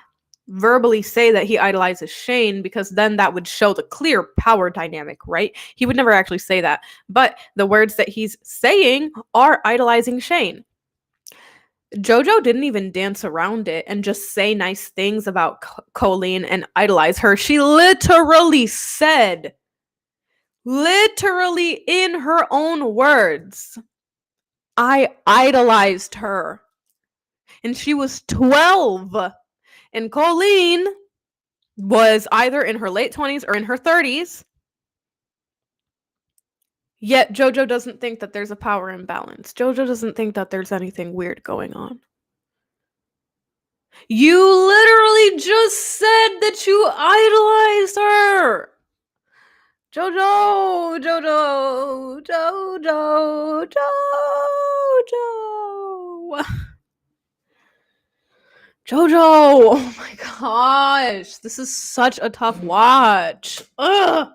verbally say that he idolizes Shane, because then that would show the clear power dynamic, right? He would never actually say that. But the words that he's saying are idolizing Shane. JoJo didn't even dance around it and just say nice things about Colleen and idolize her. She literally said, literally in her own words, I idolized her. And she was 12. And Colleen was either in her late 20s or in her 30s. Yet JoJo doesn't think that there's a power imbalance. JoJo doesn't think that there's anything weird going on. You literally just said that you idolized her. JoJo. JoJo, oh my gosh, this is such a tough watch. Ugh.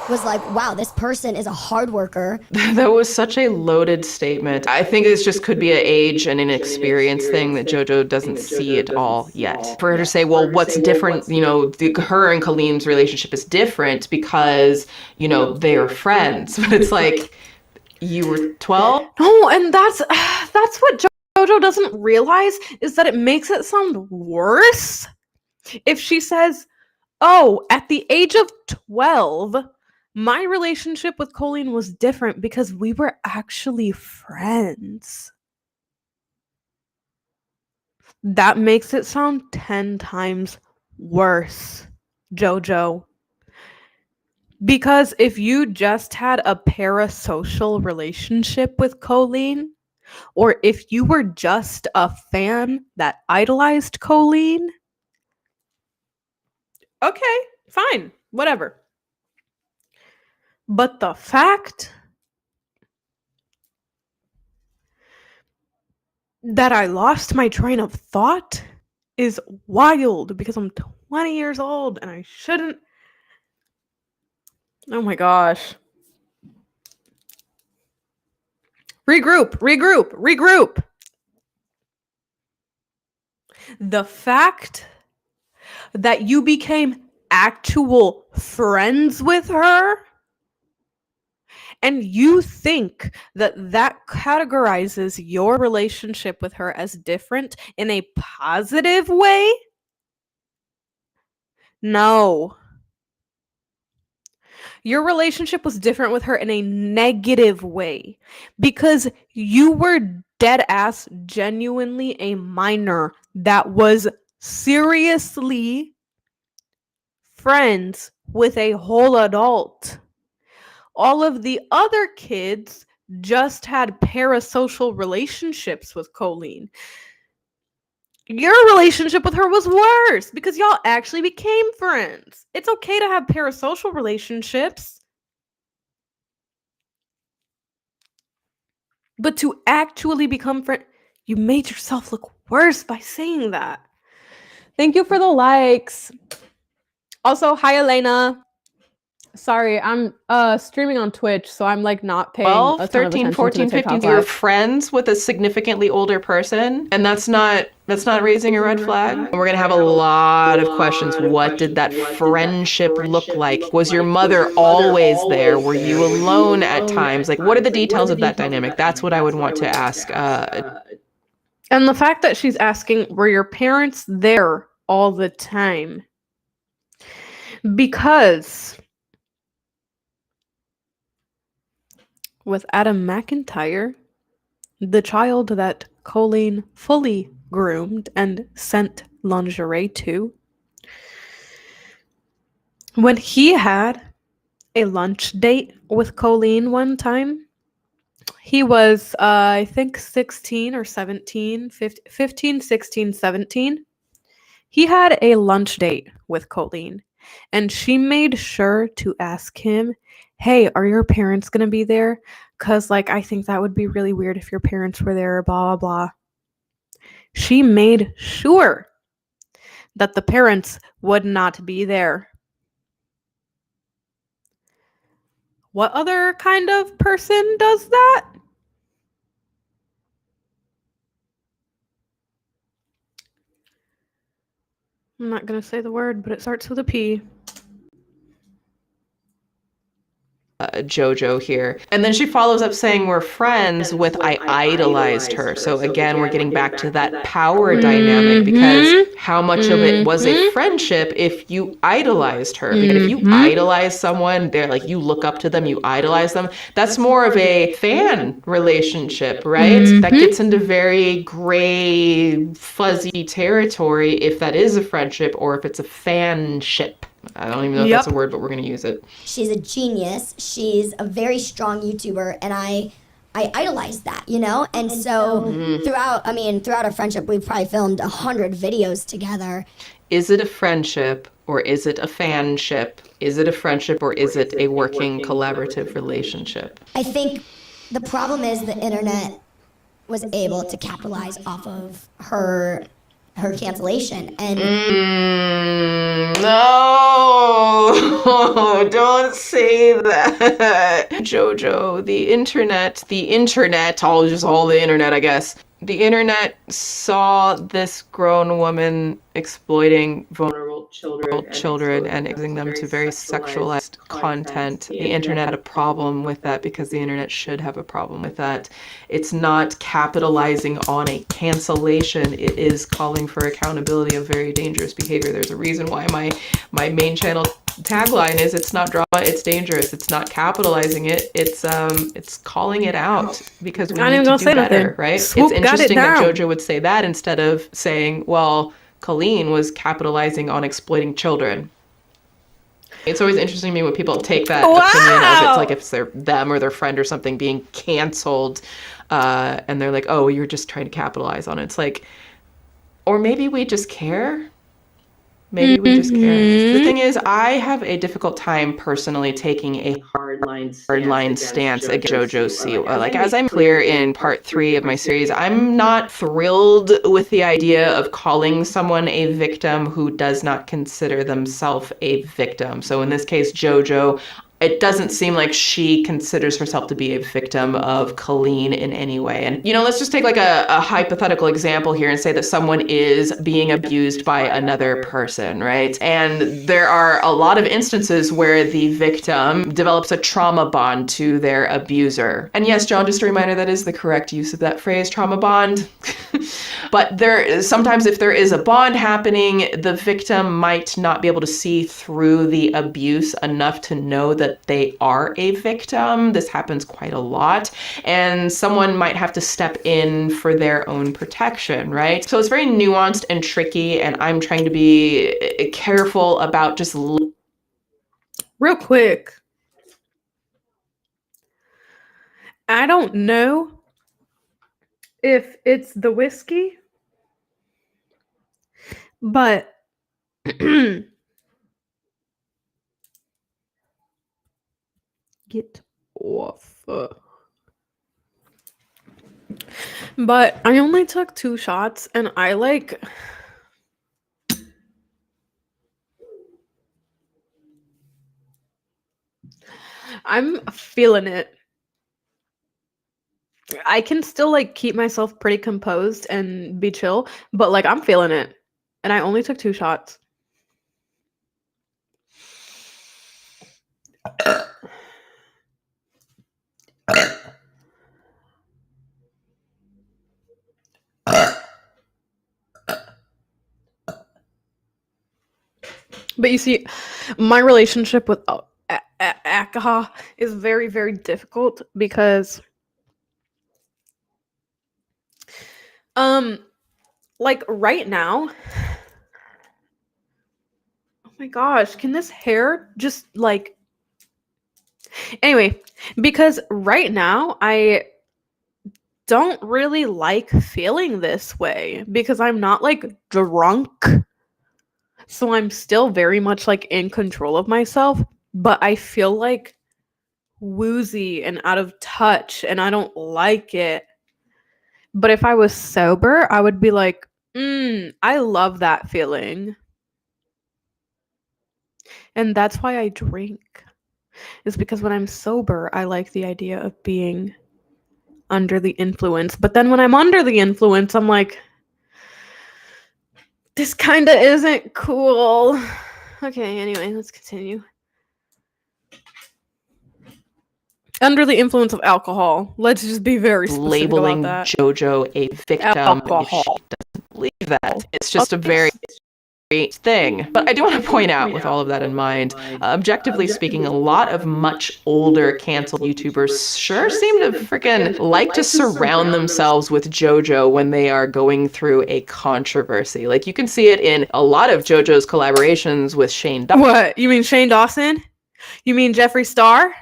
Was like, wow, this person is a hard worker. That was such a loaded statement. I think this just could be an age and inexperience thing that JoJo doesn't see it all yet. For her to say, well, what's different, her and Colleen's relationship is different because, they are friends. But it's like, you were 12? No, and that's what JoJo doesn't realize, is that it makes it sound worse if she says, oh, at the age of 12, my relationship with Colleen was different because we were actually friends. That makes it sound 10 times worse, JoJo. Because if you just had a parasocial relationship with Colleen, or if you were just a fan that idolized Colleen, okay, fine, whatever. But the fact that I lost my train of thought is wild, because I'm 20 years old and I shouldn't. Oh my gosh. Regroup. The fact that you became actual friends with her, and you think that that categorizes your relationship with her as different in a positive way? No. Your relationship was different with her in a negative way, because you were dead ass genuinely a minor that was seriously friends with a whole adult. All of the other kids just had parasocial relationships with Colleen. Your relationship with her was worse because y'all actually became friends. It's okay to have parasocial relationships, but to actually become friends, you made yourself look worse by saying that. Thank you for the likes. Also, hi Elena. Sorry, I'm streaming on Twitch, so I'm like not paying 12, a ton of 13, attention 14, to the 15, TikTok you're live. friends with a significantly older person, and that's not raising a red flag. And we're gonna have a lot of questions. What did that friendship look like? Was your mother always there? Were you alone at times? Like, what are the details of that dynamic? That's what I would want to ask. And the fact that she's asking, were your parents there all the time? Because with Adam McIntyre, the child that Colleen fully groomed and sent lingerie to, when he had a lunch date with Colleen one time, he was, I think 16 or 17, 15, 16, 17. He had a lunch date with Colleen, and she made sure to ask him, "Hey, are your parents going to be there? Cuz like I think that would be really weird if your parents were there, blah blah blah." She made sure that the parents would not be there. What other kind of person does that? I'm not going to say the word, but it starts with a P. JoJo here. And then she follows up saying we're friends with I idolized her. So again, we're getting back to that power dynamic, because how much of it was a friendship if you idolized her? Because if you idolize someone, they're like, you look up to them, you idolize them. That's more of a fan relationship, right? That gets into very gray, fuzzy territory if that is a friendship or if it's a fanship. I don't even know if that's a word, but we're going to use it. She's a genius. She's a very strong YouTuber, and I idolize that, you know? And so throughout our friendship, we've probably filmed 100 videos together. Is it a friendship or is it a fanship? Is it a friendship or is it a working collaborative relationship? I think the problem is the internet was able to capitalize off of her cancellation. And no, don't say that. JoJo, the internet, all the internet, I guess. The internet saw this grown woman exploiting vulnerable children and exposing them to very sexualized content. The internet had a problem with that because the internet should have a problem with that. It's not capitalizing on a cancellation. It is calling for accountability of very dangerous behavior. There's a reason why my main channel tagline is it's not drama, it's dangerous. It's not capitalizing it. It's calling it out because we need to do better, right? Swoop it's interesting that JoJo would say that instead of saying, well, Colleen was capitalizing on exploiting children. It's always interesting to me when people take that opinion as it's like if it's them or their friend or something being canceled, and they're like, oh, you're just trying to capitalize on it. It's like, or maybe we just care. Maybe we just care. The thing is, I have a difficult time personally taking a hardline stance against JoJo Siwa. Like, as I'm clear in part 3 of my series, I'm not thrilled with the idea of calling someone a victim who does not consider themselves a victim. So in this case, JoJo, it doesn't seem like she considers herself to be a victim of Colleen in any way. And, you know, let's just take like a hypothetical example here and say that someone is being abused by another person, right? And there are a lot of instances where the victim develops a trauma bond to their abuser. And yes, John, just a reminder, that is the correct use of that phrase, trauma bond. But sometimes if there is a bond happening, the victim might not be able to see through the abuse enough to know that they are a victim. This happens quite a lot. And someone might have to step in for their own protection, right? So it's very nuanced and tricky, and I'm trying to be careful about just... Real quick. I don't know if it's the whiskey, but get off. But I only took 2 shots and I'm feeling it. I can still keep myself pretty composed and be chill, but I'm feeling it. And I only took 2 shots. But you see, my relationship with alcohol is very, very difficult because right now, my gosh, can this hair just like... Anyway, because right now I don't really like feeling this way because I'm not like drunk. So I'm still very much like in control of myself, but I feel like woozy and out of touch and I don't like it. But if I was sober, I would be like, I love that feeling. And that's why I drink. Is because when I'm sober, I like the idea of being under the influence. But then when I'm under the influence, I'm like, this kind of isn't cool. Okay, anyway, let's continue. Under the influence of alcohol. Let's just be very specific labeling about that. JoJo a victim. Alcohol. If she doesn't believe that, it's just a very great thing. But I do want to point out, with all of that in mind, objectively speaking, a lot of much older canceled YouTubers sure seem to freaking like to surround themselves with JoJo when they are going through a controversy. Like, you can see it in a lot of JoJo's collaborations with Shane Dawson. What? You mean Shane Dawson? You mean Jeffree Star?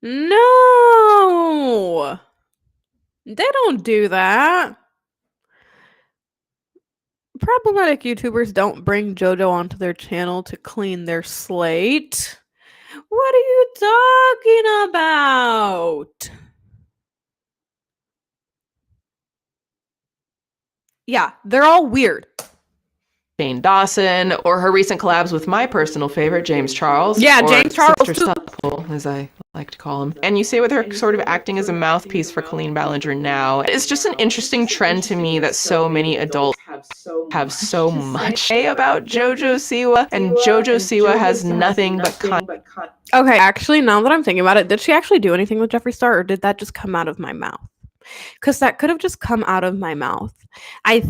No! They don't do that. Problematic YouTubers don't bring JoJo onto their channel to clean their slate. What are you talking about? Yeah, they're all weird. Shane Dawson, or her recent collabs with my personal favorite, James Charles. Yeah, or James Charles, Sister Supple, as I like to call him. And you see with her sort of acting as a mouthpiece for Colleen Ballinger now, it's just an interesting trend to me that so many adults have so much to say about JoJo Siwa, and JoJo Siwa has nothing but Okay, actually, now that I'm thinking about it, did she actually do anything with Jeffree Star, or did that just come out of my mouth? Because that could have just come out of my mouth. I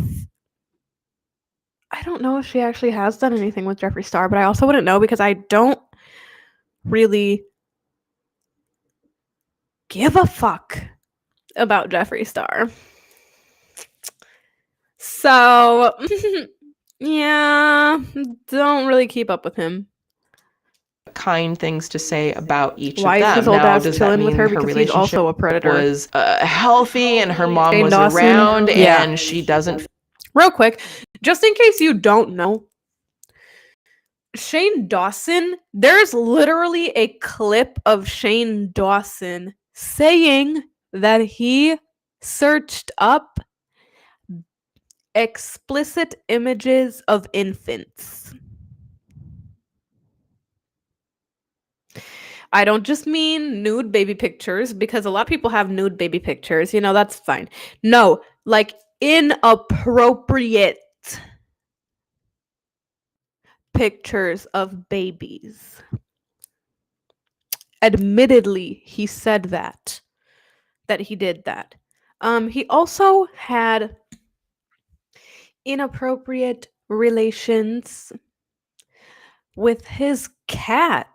don't know if she actually has done anything with Jeffree Star, but I also wouldn't know because I don't really give a fuck about Jeffree Star. So, yeah, don't really keep up with him. kind things to say about each Why of them. is his old Now, ass does that chilling mean with her her because he's relationship also a predator? was healthy and her mom Shane was Dawson? around Yeah. and she doesn't... Real quick, just in case you don't know, Shane Dawson, there's literally a clip of Shane Dawson saying that he searched up explicit images of infants. I don't just mean nude baby pictures, because a lot of people have nude baby pictures. You know, that's fine. No, like inappropriate pictures of babies. Admittedly, he said that he did that. He also had inappropriate relations with his cat.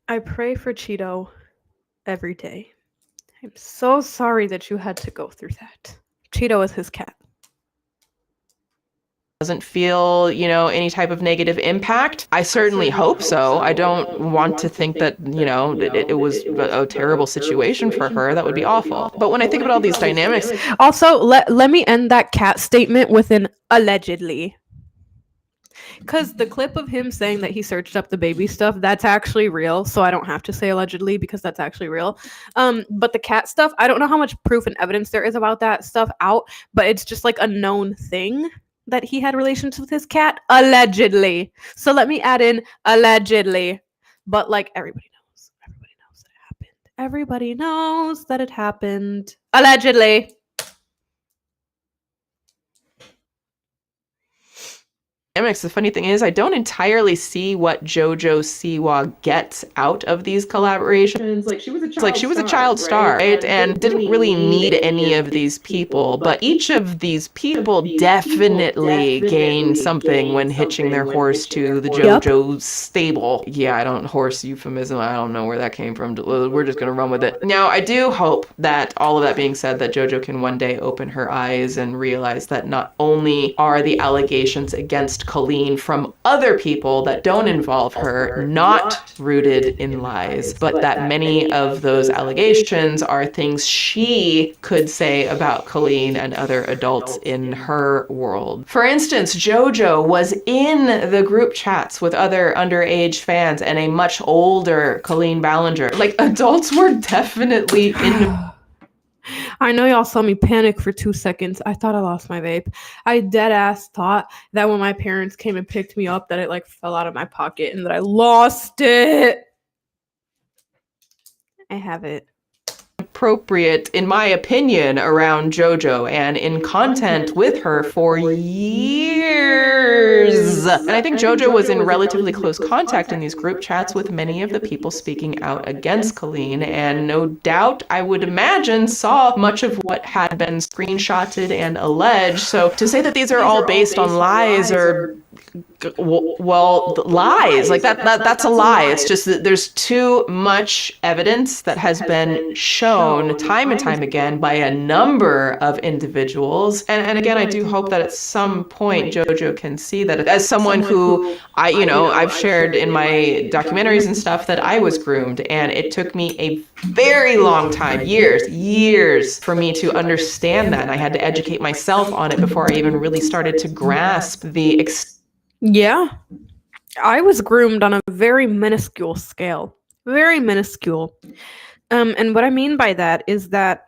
I pray for Cheeto every day. I'm so sorry that you had to go through that. Cheeto is his cat. doesn't feel, any type of negative impact. I certainly hope so. I don't want to think that, it was a terrible situation for her. That would be awful. But when I think about all these dynamics... Also, let me end that cat statement with an allegedly. Because the clip of him saying that he searched up the baby stuff, that's actually real. So I don't have to say allegedly because that's actually real. But the cat stuff, I don't know how much proof and evidence there is about that stuff out, but it's just like a known thing that he had relations with his cat, allegedly. So let me add in allegedly. But like everybody knows that it happened. Everybody knows that it happened. Allegedly. The funny thing is, I don't entirely see what JoJo Siwa gets out of these collaborations. Like, she was a child star, right? And didn't really need any of these people. But each of these people definitely gained something when hitching their horse to the JoJo stable. Yeah, I don't horse euphemism. I don't know where that came from. We're just gonna run with it. Now, I do hope that all of that being said, that JoJo can one day open her eyes and realize that not only are the allegations against Colleen from other people that don't involve her not rooted in lies, but that many of those allegations are things she could say about Colleen and other adults in her world. For instance, JoJo was in the group chats with other underage fans and a much older Colleen Ballinger. Like, adults were definitely in. I know y'all saw me panic for 2 seconds. I thought I lost my vape. I dead ass thought that when my parents came and picked me up that it like fell out of my pocket and that I lost it. I have it. Appropriate, in my opinion, around JoJo and in content with her for years. And I think JoJo was in relatively close contact in these group chats with many of the people speaking out against Colleen, and no doubt, I would imagine, saw much of what had been screenshotted and alleged. So to say that these are all based on lies or lies, like that's a lie. It's just that there's too much evidence that has been shown time and time again by a number of individuals. And again, I do hope that at some point JoJo can see that. As someone who I've shared in my documentaries and stuff that I was groomed, and it took me a very long time, years for me to understand that. And I had to educate myself on it before I even really started to grasp the Yeah. I was groomed on a very minuscule scale. Very minuscule. And what I mean by that is that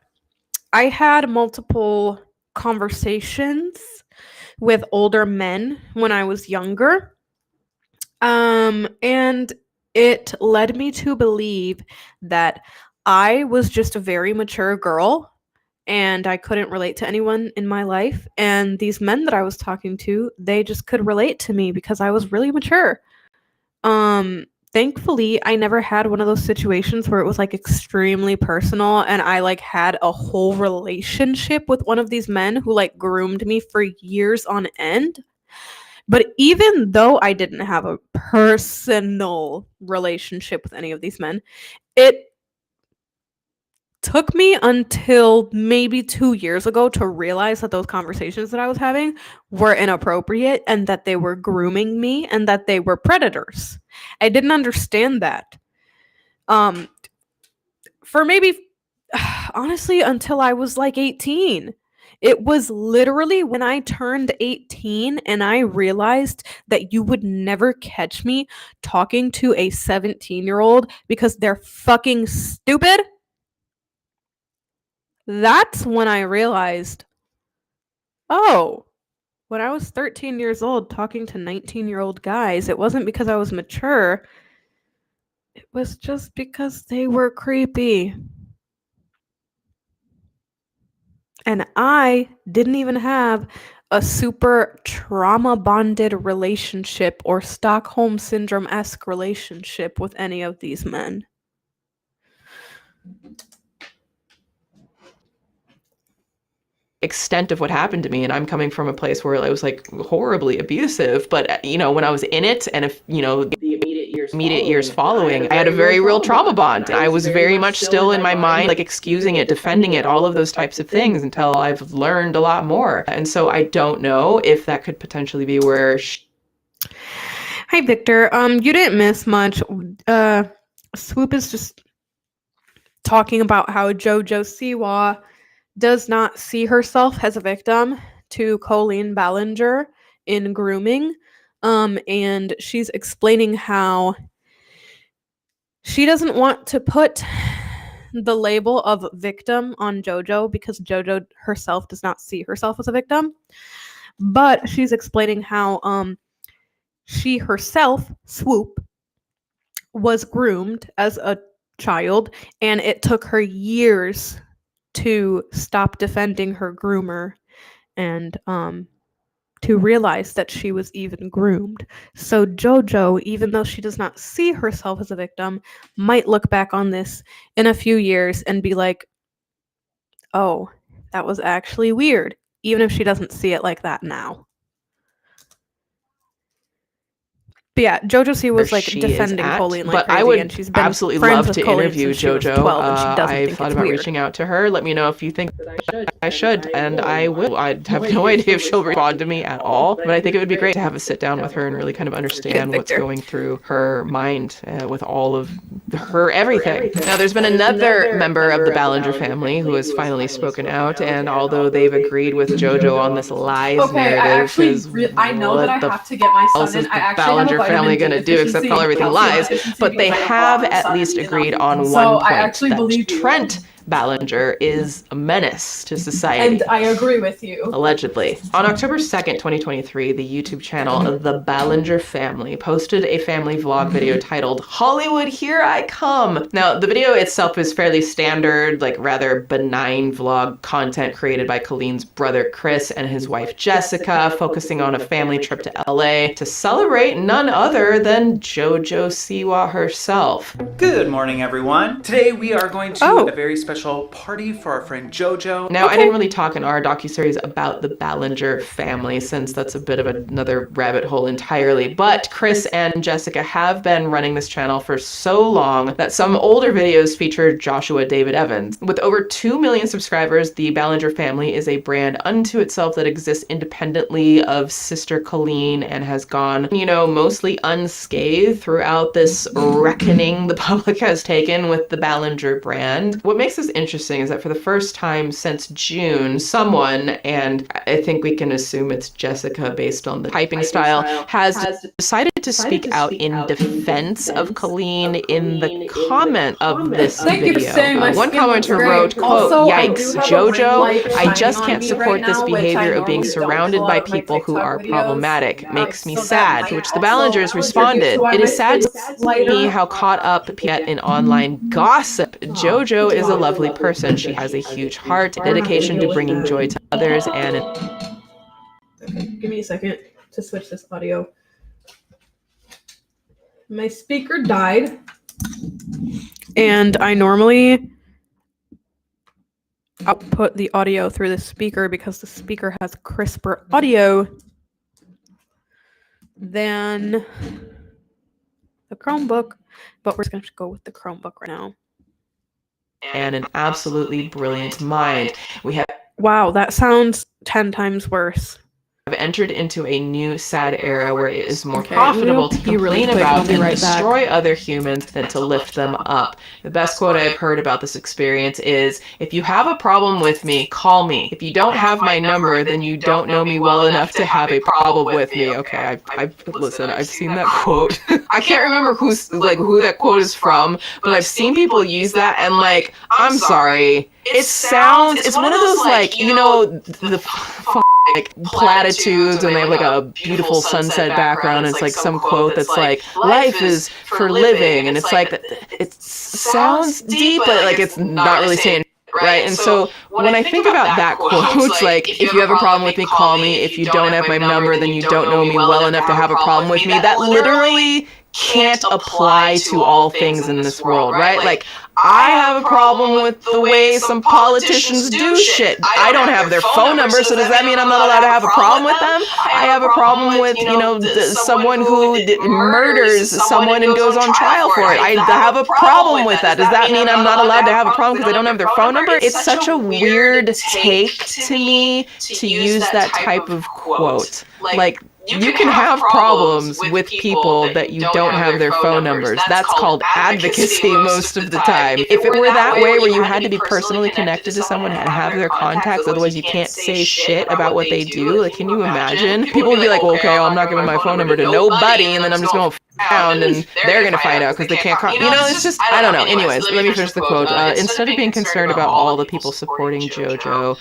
I had multiple conversations with older men when I was younger. And it led me to believe that I was just a very mature girl and I couldn't relate to anyone in my life. And these men that I was talking to, they just could relate to me because I was really mature. Thankfully, I never had one of those situations where it was like extremely personal and I like had a whole relationship with one of these men who like groomed me for years on end. But even though I didn't have a personal relationship with any of these men, it took me until maybe 2 years ago to realize that those conversations that I was having were inappropriate and that they were grooming me and that they were predators. I didn't understand that. For maybe, honestly, until I was like 18. It was literally when I turned 18 and I realized that you would never catch me talking to a 17-year-old because they're fucking stupid. That's when I realized, oh, when I was 13 years old talking to 19-year-old guys, it wasn't because I was mature. It was just because they were creepy. And I didn't even have a super trauma bonded relationship or Stockholm syndrome-esque relationship with any of these men. Extent of what happened to me, and I'm coming from a place where it was like horribly abusive, but when I was in it, and if the immediate years following, I had a very real trauma bond. I was very much still in my mind like excusing it, defending it, all of those types of things, until I've learned a lot more. And so I don't know if that could potentially be where Hi Victor, you didn't miss much. Swoop is just talking about how JoJo Siwa does not see herself as a victim to Colleen Ballinger in grooming. And she's explaining how she doesn't want to put the label of victim on JoJo because JoJo herself does not see herself as a victim. But she's explaining how she herself, Swoop, was groomed as a child, and it took her years to stop defending her groomer and to realize that she was even groomed. So JoJo, even though she does not see herself as a victim, might look back on this in a few years and be like, oh, that was actually weird, even if she doesn't see it like that now. But yeah, JoJo C was like she defending is at, Colleen like but crazy, I would and she's been absolutely friends love with to Colleen interview since she was JoJo. 12, and she doesn't I've think thought it's about weird. reaching out to her. Let me know if you think that I should, and I will. I have no idea if she'll respond to me at all, but I think it would be great to have a sit down with her and really kind of understand what's going through her mind with all of her everything. Now, there's been another member of the Ballinger family who has finally spoken out, and although they've agreed with JoJo on this lies narrative, I know that I have to get my else son is in. the I actually Ballinger have a family vitamin going to D do except call everything lies? But they have at least agreed on one point, that Trent Ballinger is a menace to society. And I agree with you. Allegedly. On October 2nd, 2023, the YouTube channel of the Ballinger family posted a family vlog video titled Hollywood, Here I Come. Now, the video itself is fairly standard, like rather benign vlog content created by Colleen's brother Chris and his wife Jessica, focusing on a family trip to LA to celebrate none other than JoJo Siwa herself. Good morning, everyone. Today we are going to Oh. a very special party for our friend JoJo. Now, I didn't really talk in our docuseries about the Ballinger family, since that's a bit of another rabbit hole entirely, but Chris and Jessica have been running this channel for so long that some older videos feature Joshua David Evans. With over 2 million subscribers, the Ballinger family is a brand unto itself that exists independently of sister Colleen and has gone, mostly unscathed throughout this reckoning the public has taken with the Ballinger brand. What makes this interesting is that for the first time since June, someone, and I think we can assume it's Jessica based on the typing style, has decided to speak out in defense of Colleen in the comment of this video. One commenter wrote, quote, "Yikes, JoJo, I just can't support this behavior of being surrounded by people who are problematic. Makes me sad." To which the Ballingers responded, "It is sad to see how caught up yet in online gossip. JoJo is a lovely person. She has a huge heart, dedication to bringing joy to others, and..." Okay, give me a second to switch this audio. My speaker died, and I normally output the audio through the speaker because the speaker has crisper audio than the Chromebook, but we're just going to go with the Chromebook right now. And an absolutely brilliant mind. We have Wow, that sounds 10 times worse. entered into a new sad era where it is more Okay, profitable I'm to gonna pee really complain quick, about I'll be and right back. destroy other humans than to lift them up. The best quote I've heard about this experience is, "If you have a problem with me, call me. If you don't have my number, then you don't know me well enough to have a problem with me." Okay, I've seen that quote. I can't remember who that quote is from, but I've seen people use that, and I'm sorry. It's one of those the platitudes, and they have a beautiful sunset background. And it's some quote that's "Life is for living," and it sounds deep, but it's not really saying right. And so when I think about that quote, "If you have a problem with me, call me. If you don't have my number, then you don't know me well enough to have a problem with me," that literally can't apply to all things in this world, right? I have a problem with the way some politicians do shit. I don't have their phone number, so does that mean I'm not allowed to have a problem with them? I have a problem with, someone who murders someone and goes on trial for it. I have a problem with that. Does that mean I'm not allowed to have a problem because I don't have their phone number? It's such a weird take to me to use that type of quote. You can have problems with people that you don't have their phone numbers. That's called advocacy most of the time. If it were that way where you had to be personally connected to someone and have their contacts, otherwise you can't say shit about what they do, can you imagine? People would be like, "Well, okay, I'm not giving my phone number to nobody, and then I'm just going to around and they're going to find out because they can't it's just, I don't know. Anyways, let me finish the quote. "Instead of being concerned about all the people supporting JoJo,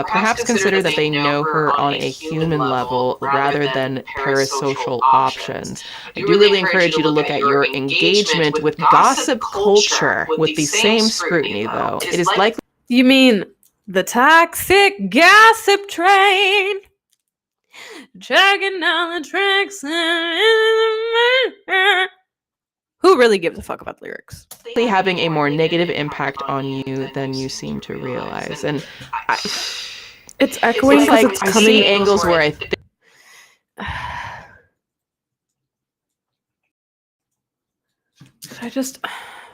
perhaps consider that they know her on a human level rather than parasocial options. I do really encourage you to look at your engagement with gossip culture with the same scrutiny, though. It is likely..." You mean the toxic gossip train? Dragging down the tracks. Who really gives a fuck about the lyrics? Having a more negative impact on you than you seem to realize. And it's echoing because like it's I coming. see angles where I think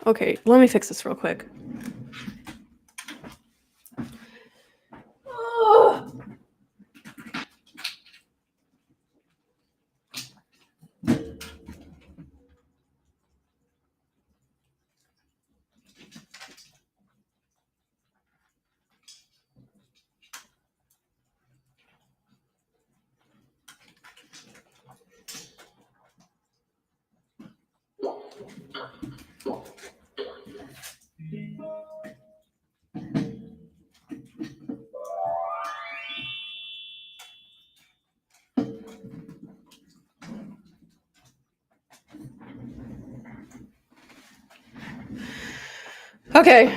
okay, let me fix this real quick. Okay.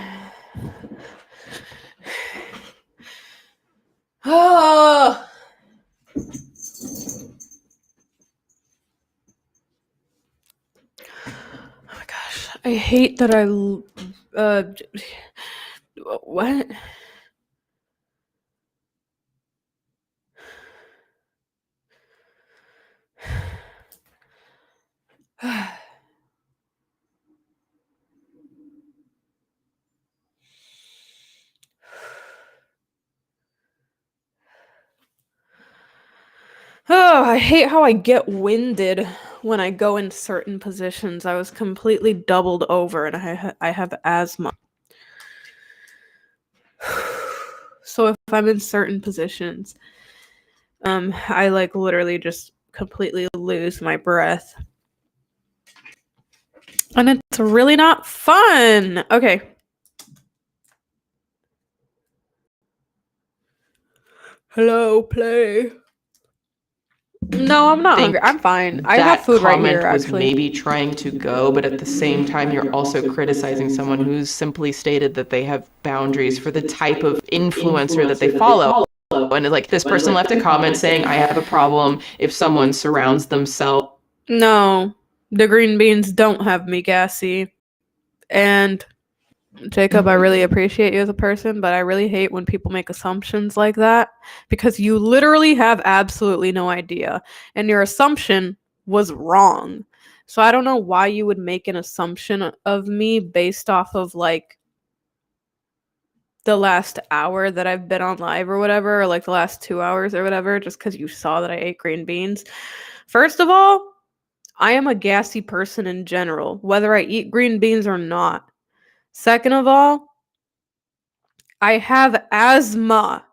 Oh. Oh my gosh. I hate that what? Oh, I hate how I get winded when I go in certain positions. I was completely doubled over and I have asthma. So if I'm in certain positions, I like literally just completely lose my breath. And it's really not fun. Okay. Hello, play. No, I'm not hungry. I'm fine. I have food right here, comment was actually. maybe trying to go, but at the same time, you're also criticizing someone who's simply stated that they have boundaries for the type of influencer that they follow. And like this person left a comment saying, I have a problem if someone surrounds themselves. No, the green beans don't have me gassy. And Jacob, I really appreciate you as a person, but I really hate when people make assumptions like that because you literally have absolutely no idea. And your assumption was wrong. So I don't know why you would make an assumption of me based off of like the last hour that I've been on live or whatever, or like the last 2 hours or whatever, just because you saw that I ate green beans. First of all, I am a gassy person in general, whether I eat green beans or not. Second of all, I have asthma.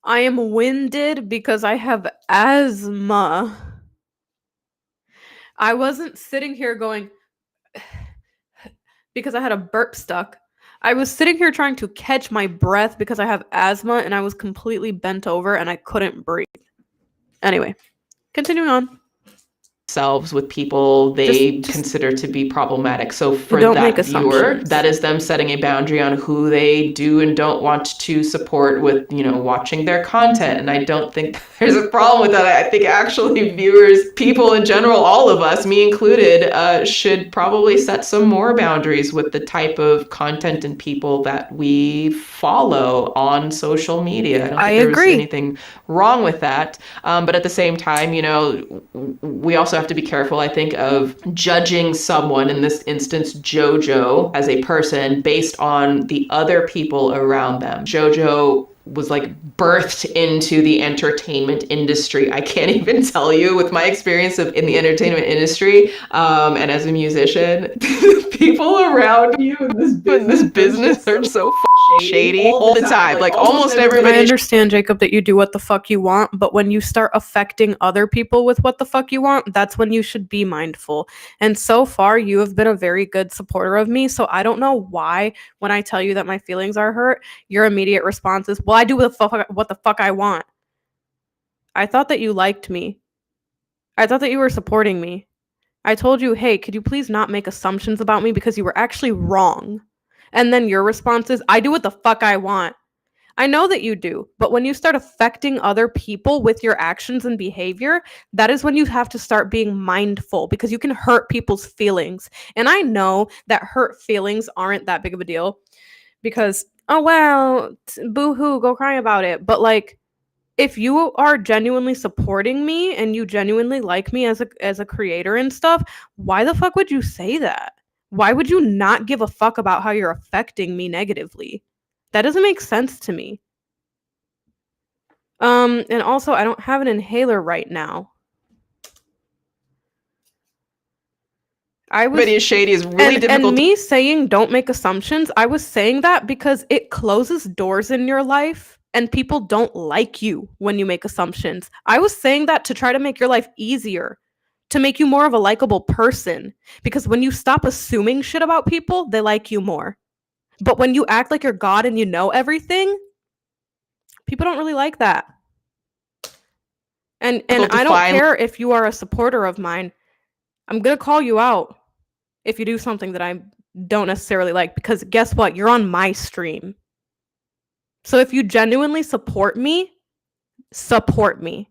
I am winded because I have asthma. I wasn't sitting here going because I had a burp stuck. I was sitting here trying to catch my breath because I have asthma and I was completely bent over and I couldn't breathe. Anyway, continuing on. Themselves with people they consider to be problematic. So for Don't that make viewer, assumptions. that is them setting a boundary on who they do and don't want to support with, watching their content. And I don't think there's a problem with that. I think actually viewers, people in general, all of us, me included, should probably set some more boundaries with the type of content and people that we follow on social media. I don't think there's anything wrong with that. But at the same time, we also have to be careful, I think, of judging someone, in this instance, JoJo, as a person based on the other people around them. JoJo was like birthed into the entertainment industry. I can't even tell you, with my experience in the entertainment industry, and as a musician, people around you in this business are so shady all the time. Like almost everybody. I understand, Jacob, that you do what the fuck you want, but when you start affecting other people with what the fuck you want, that's when you should be mindful. And so far, you have been a very good supporter of me, so I don't know why when I tell you that my feelings are hurt, your immediate response is, well, I do what the fuck I want. I thought that you liked me. I thought that you were supporting me. I told you, hey, could you please not make assumptions about me because you were actually wrong. And then your response is, I do what the fuck I want. I know that you do, but when you start affecting other people with your actions and behavior, that is when you have to start being mindful because you can hurt people's feelings. And I know that hurt feelings aren't that big of a deal because, oh, well, boo hoo, go cry about it. But like, if you are genuinely supporting me and you genuinely like me as a creator and stuff, why the fuck would you say that? Why would you not give a fuck about how you're affecting me negatively? That doesn't make sense to me. And also I don't have an inhaler right now. Everybody is shady is really difficult. And me saying don't make assumptions, I was saying that because it closes doors in your life and people don't like you when you make assumptions. I was saying that to try to make your life easier, to make you more of a likable person. Because when you stop assuming shit about people, they like you more. But when you act like you're God and you know everything, people don't really like that. And I don't care if you are a supporter of mine. I'm going to call you out if you do something that I don't necessarily like, because guess what? You're on my stream. So if you genuinely support me, support me.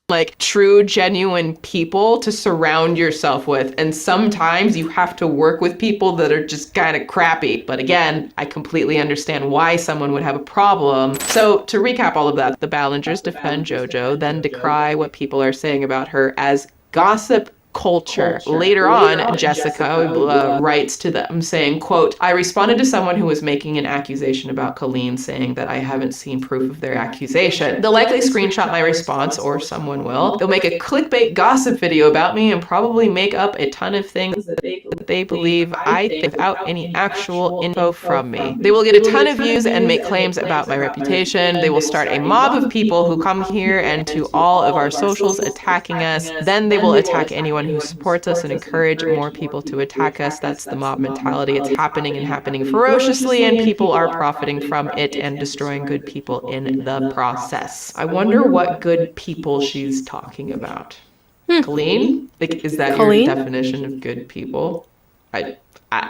Like true, genuine people to surround yourself with. And sometimes you have to work with people that are just kind of crappy. But again, I completely understand why someone would have a problem. So to recap all of that, the Ballingers defend JoJo, then decry what people are saying about her as gossip culture. Later on, Jessica writes to them saying, quote, I responded to someone who was making an accusation about Colleen saying that I haven't seen proof of their accusation. They'll likely screenshot my response, or someone will. They'll make a clickbait gossip video about me and probably make up a ton of things that they believe I think without any actual info from me. They will get a ton of views and make claims about my reputation. They will start a mob of people who come here and to all of our socials attacking us. Then they will attack anyone who supports us and encourage more people to attack us. That's the mob mentality. It's happening and happening ferociously, and people are profiting from it and destroying good people in the process. I wonder what good people she's talking about. Colleen? Like, is that Colleen? your definition of good people? I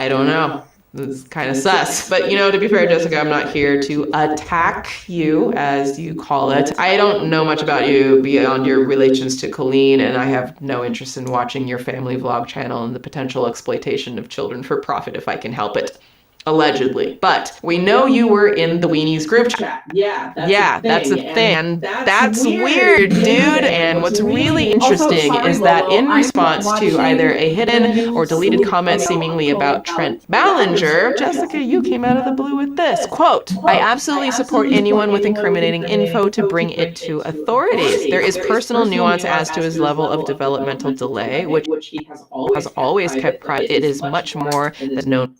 don't know. It's kind of sus. But, you know, to be fair, Jessica, I'm not here to attack you, as you call it. I don't know much about you beyond your relations to Colleen, and I have no interest in watching your family vlog channel and the potential exploitation of children for profit if I can help it. Allegedly. But we know you were in the Weenies group chat. Yeah, that's a thing. And that's weird, dude. And what's really interesting is that in response to either a hidden or deleted comment seemingly about Trent Ballinger, Jessica, you came out of the blue with this. Quote, I absolutely support anyone with incriminating info to bring it to authorities. There is personal nuance as to his level of developmental delay, which he has always kept private. It is much more than known.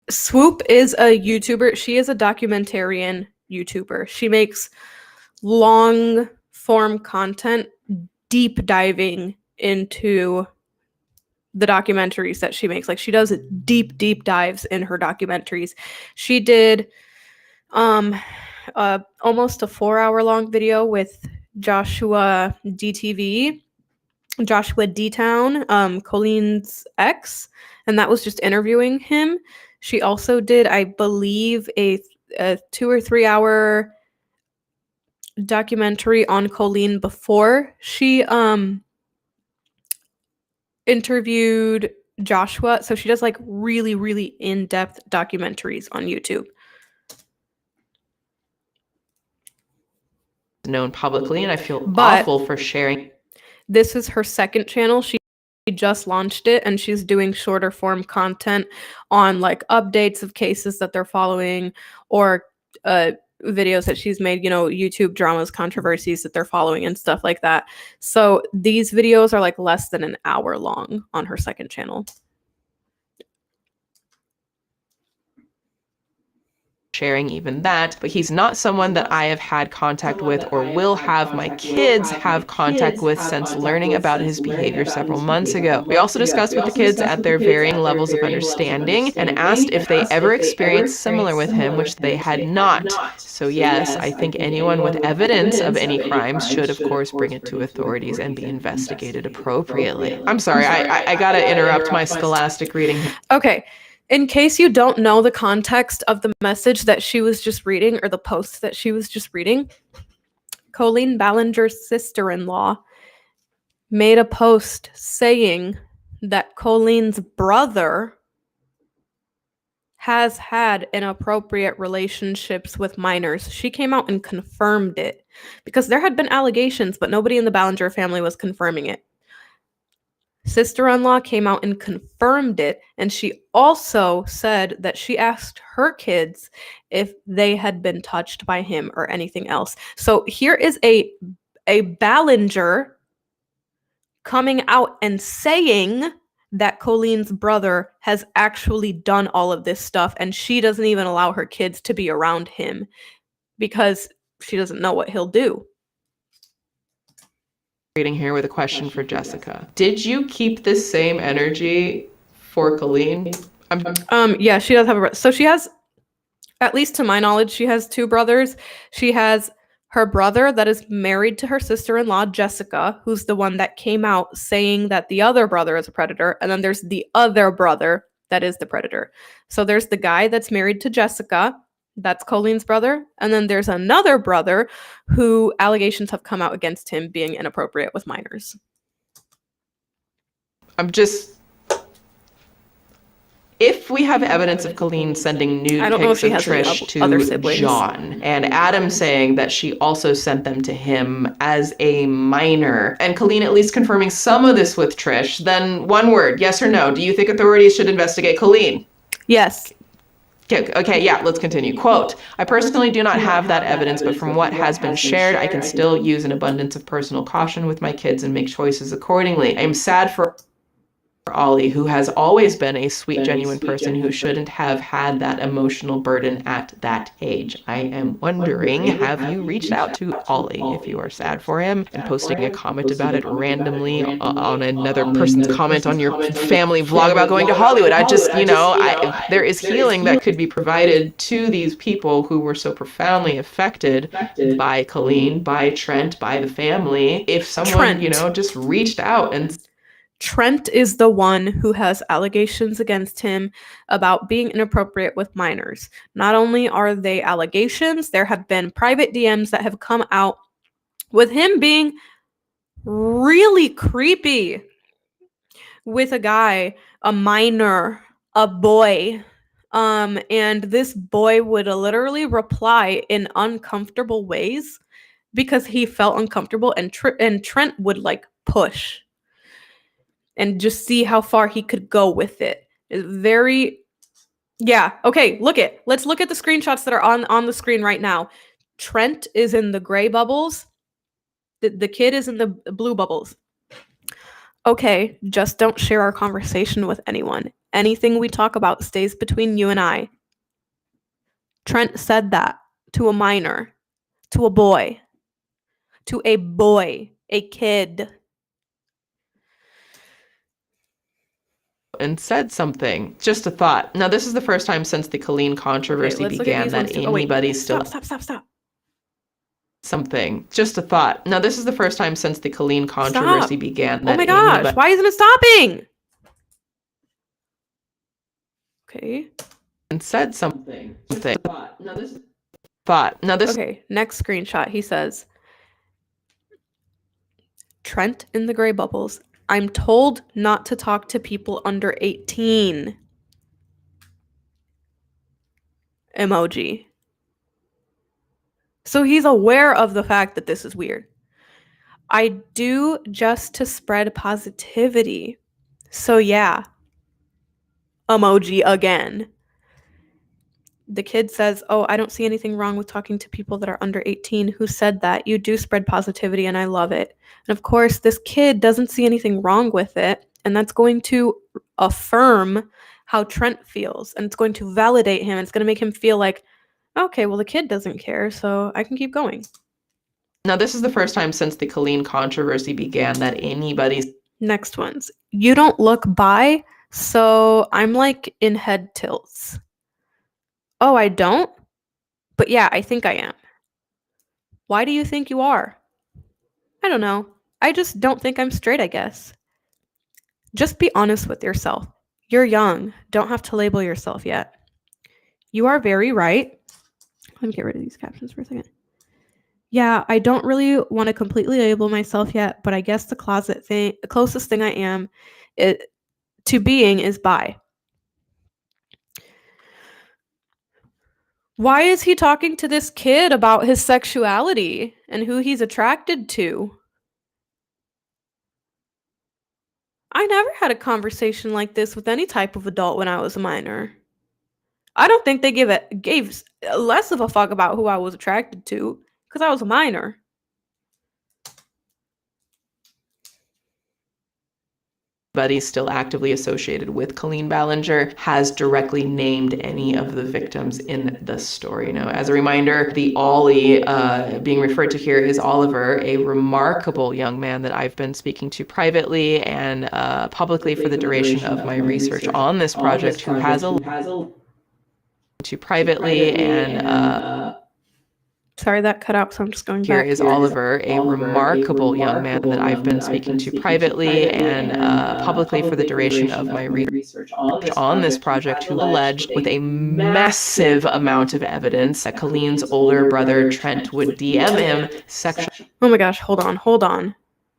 Swoop is a YouTuber. She is a documentarian YouTuber. She makes long form content, deep diving into the documentaries that she makes. Like, she does deep dives in her documentaries. She did almost a 4-hour long video with Joshua D-Town, Colleen's ex, and that was just interviewing him. She also did, I believe, a 2 or 3 hour documentary on Colleen before she interviewed Joshua. So she does like really in-depth documentaries on YouTube. Known publicly, and I feel awful for sharing. This is her second channel. She just launched it, and she's doing shorter form content on like updates of cases that they're following, or videos that she's made, you know, YouTube dramas, controversies that they're following and stuff like that. So these videos are like less than an hour long on her second channel. Sharing even that, but he's not someone that I have had contact with or will have my kids have contact with since learning about his behavior several months ago. We also discussed with the kids at their varying levels of understanding and asked if they ever experienced similar with him, which they had not. So yes, I think anyone with evidence of any crimes should of course bring it to authorities and be investigated appropriately. I'm sorry, I gotta interrupt my scholastic reading. Okay. In case you don't know the context of the message that she was just reading or the post that she was just reading, Colleen Ballinger's sister-in-law made a post saying that Colleen's brother has had inappropriate relationships with minors. She came out and confirmed it because there had been allegations, but nobody in the Ballinger family was confirming it. Sister-in-law came out and confirmed it, and she also said that she asked her kids if they had been touched by him or anything else. So here is a Ballinger coming out and saying that Colleen's brother has actually done all of this stuff, and she doesn't even allow her kids to be around him because she doesn't know what he'll do. Reading here with a question for Jessica. Did you keep this same energy for Colleen? Yeah, she does have a brother. So she has, at least to my knowledge, she has two brothers. She has her brother that is married to her sister-in-law, Jessica, who's the one that came out saying that the other brother is a predator. And then there's the other brother that is the predator. So there's the guy that's married to Jessica. That's Colleen's brother. And then there's another brother who allegations have come out against him being inappropriate with minors. If we have evidence of Colleen sending nude pics of Trish to John, and Adam saying that she also sent them to him as a minor, and Colleen at least confirming some of this with Trish, then one word, yes or no, do you think authorities should investigate Colleen? Yes. Okay, yeah, let's continue. Quote, I personally do not have that evidence, but from what has been shared, I can still use an abundance of personal caution with my kids and make choices accordingly. I am sad for Ollie, who has always been a sweet, genuine person who shouldn't have had that emotional burden at that age. I am wondering, have you reached out to Ollie if you are sad for him and posting a comment about it randomly on another person's comment on your family vlog about going to Hollywood? There is healing that could be provided to these people who were so profoundly affected by Colleen, by Trent, by the family. If someone, just reached out and Trent is the one who has allegations against him about being inappropriate with minors. Not only are they allegations, there have been private DMs that have come out with him being really creepy with a guy, a minor, a boy. And this boy would literally reply in uncomfortable ways because he felt uncomfortable, and Trent would push and just see how far he could go with it. It's very, yeah. Okay, let's look at the screenshots that are on the screen right now. Trent is in the gray bubbles. The kid is in the blue bubbles. Okay, just don't share our conversation with anyone. Anything we talk about stays between you and I. Trent said that to a minor, to a boy, a kid. And said something. Just a thought. Now, this is the first time since the Colleen controversy began that anybody still... Stop. Something. Just a thought. Now, this is the first time since the Colleen controversy began that... Oh my gosh, why isn't it stopping? Okay. And said something. Thought. Now, this... Okay, next screenshot. He says, Trent in the gray bubbles. I'm told not to talk to people under 18. Emoji. So he's aware of the fact that this is weird. I do just to spread positivity. So yeah. Emoji again. The kid says, oh, I don't see anything wrong with talking to people that are under 18. Who said that? You do spread positivity and I love it. And of course, this kid doesn't see anything wrong with it. And that's going to affirm how Trent feels. And it's going to validate him. It's going to make him feel like, okay, well, the kid doesn't care, so I can keep going. Now, this is the first time since the Colleen controversy began that anybody's... Next ones. You don't look bi, so I'm in head tilts. Oh, I don't? But yeah, I think I am. Why do you think you are? I don't know. I just don't think I'm straight, I guess. Just be honest with yourself. You're young. Don't have to label yourself yet. You are very right. Let me get rid of these captions for a second. Yeah, I don't really want to completely label myself yet, but I guess the closest thing I am to being is bi. Why is he talking to this kid about his sexuality and who he's attracted to? I never had a conversation like this with any type of adult when I was a minor. I don't think they gave less of a fuck about who I was attracted to because I was a minor. Buddy still actively associated with Colleen Ballinger has directly named any of the victims in the story. Now, as a reminder, the Ollie being referred to here is Oliver, a remarkable young man that I've been speaking to privately and publicly for the duration of my research on this project, who has to privately and Sorry, that cut out, so I'm just going here back. is Oliver, a remarkable young man that I've been speaking to privately and publicly for the duration of my research on this project, who alleged with a massive amount of evidence that Colleen's older brother Trent would DM him sexually. Oh my gosh, hold on.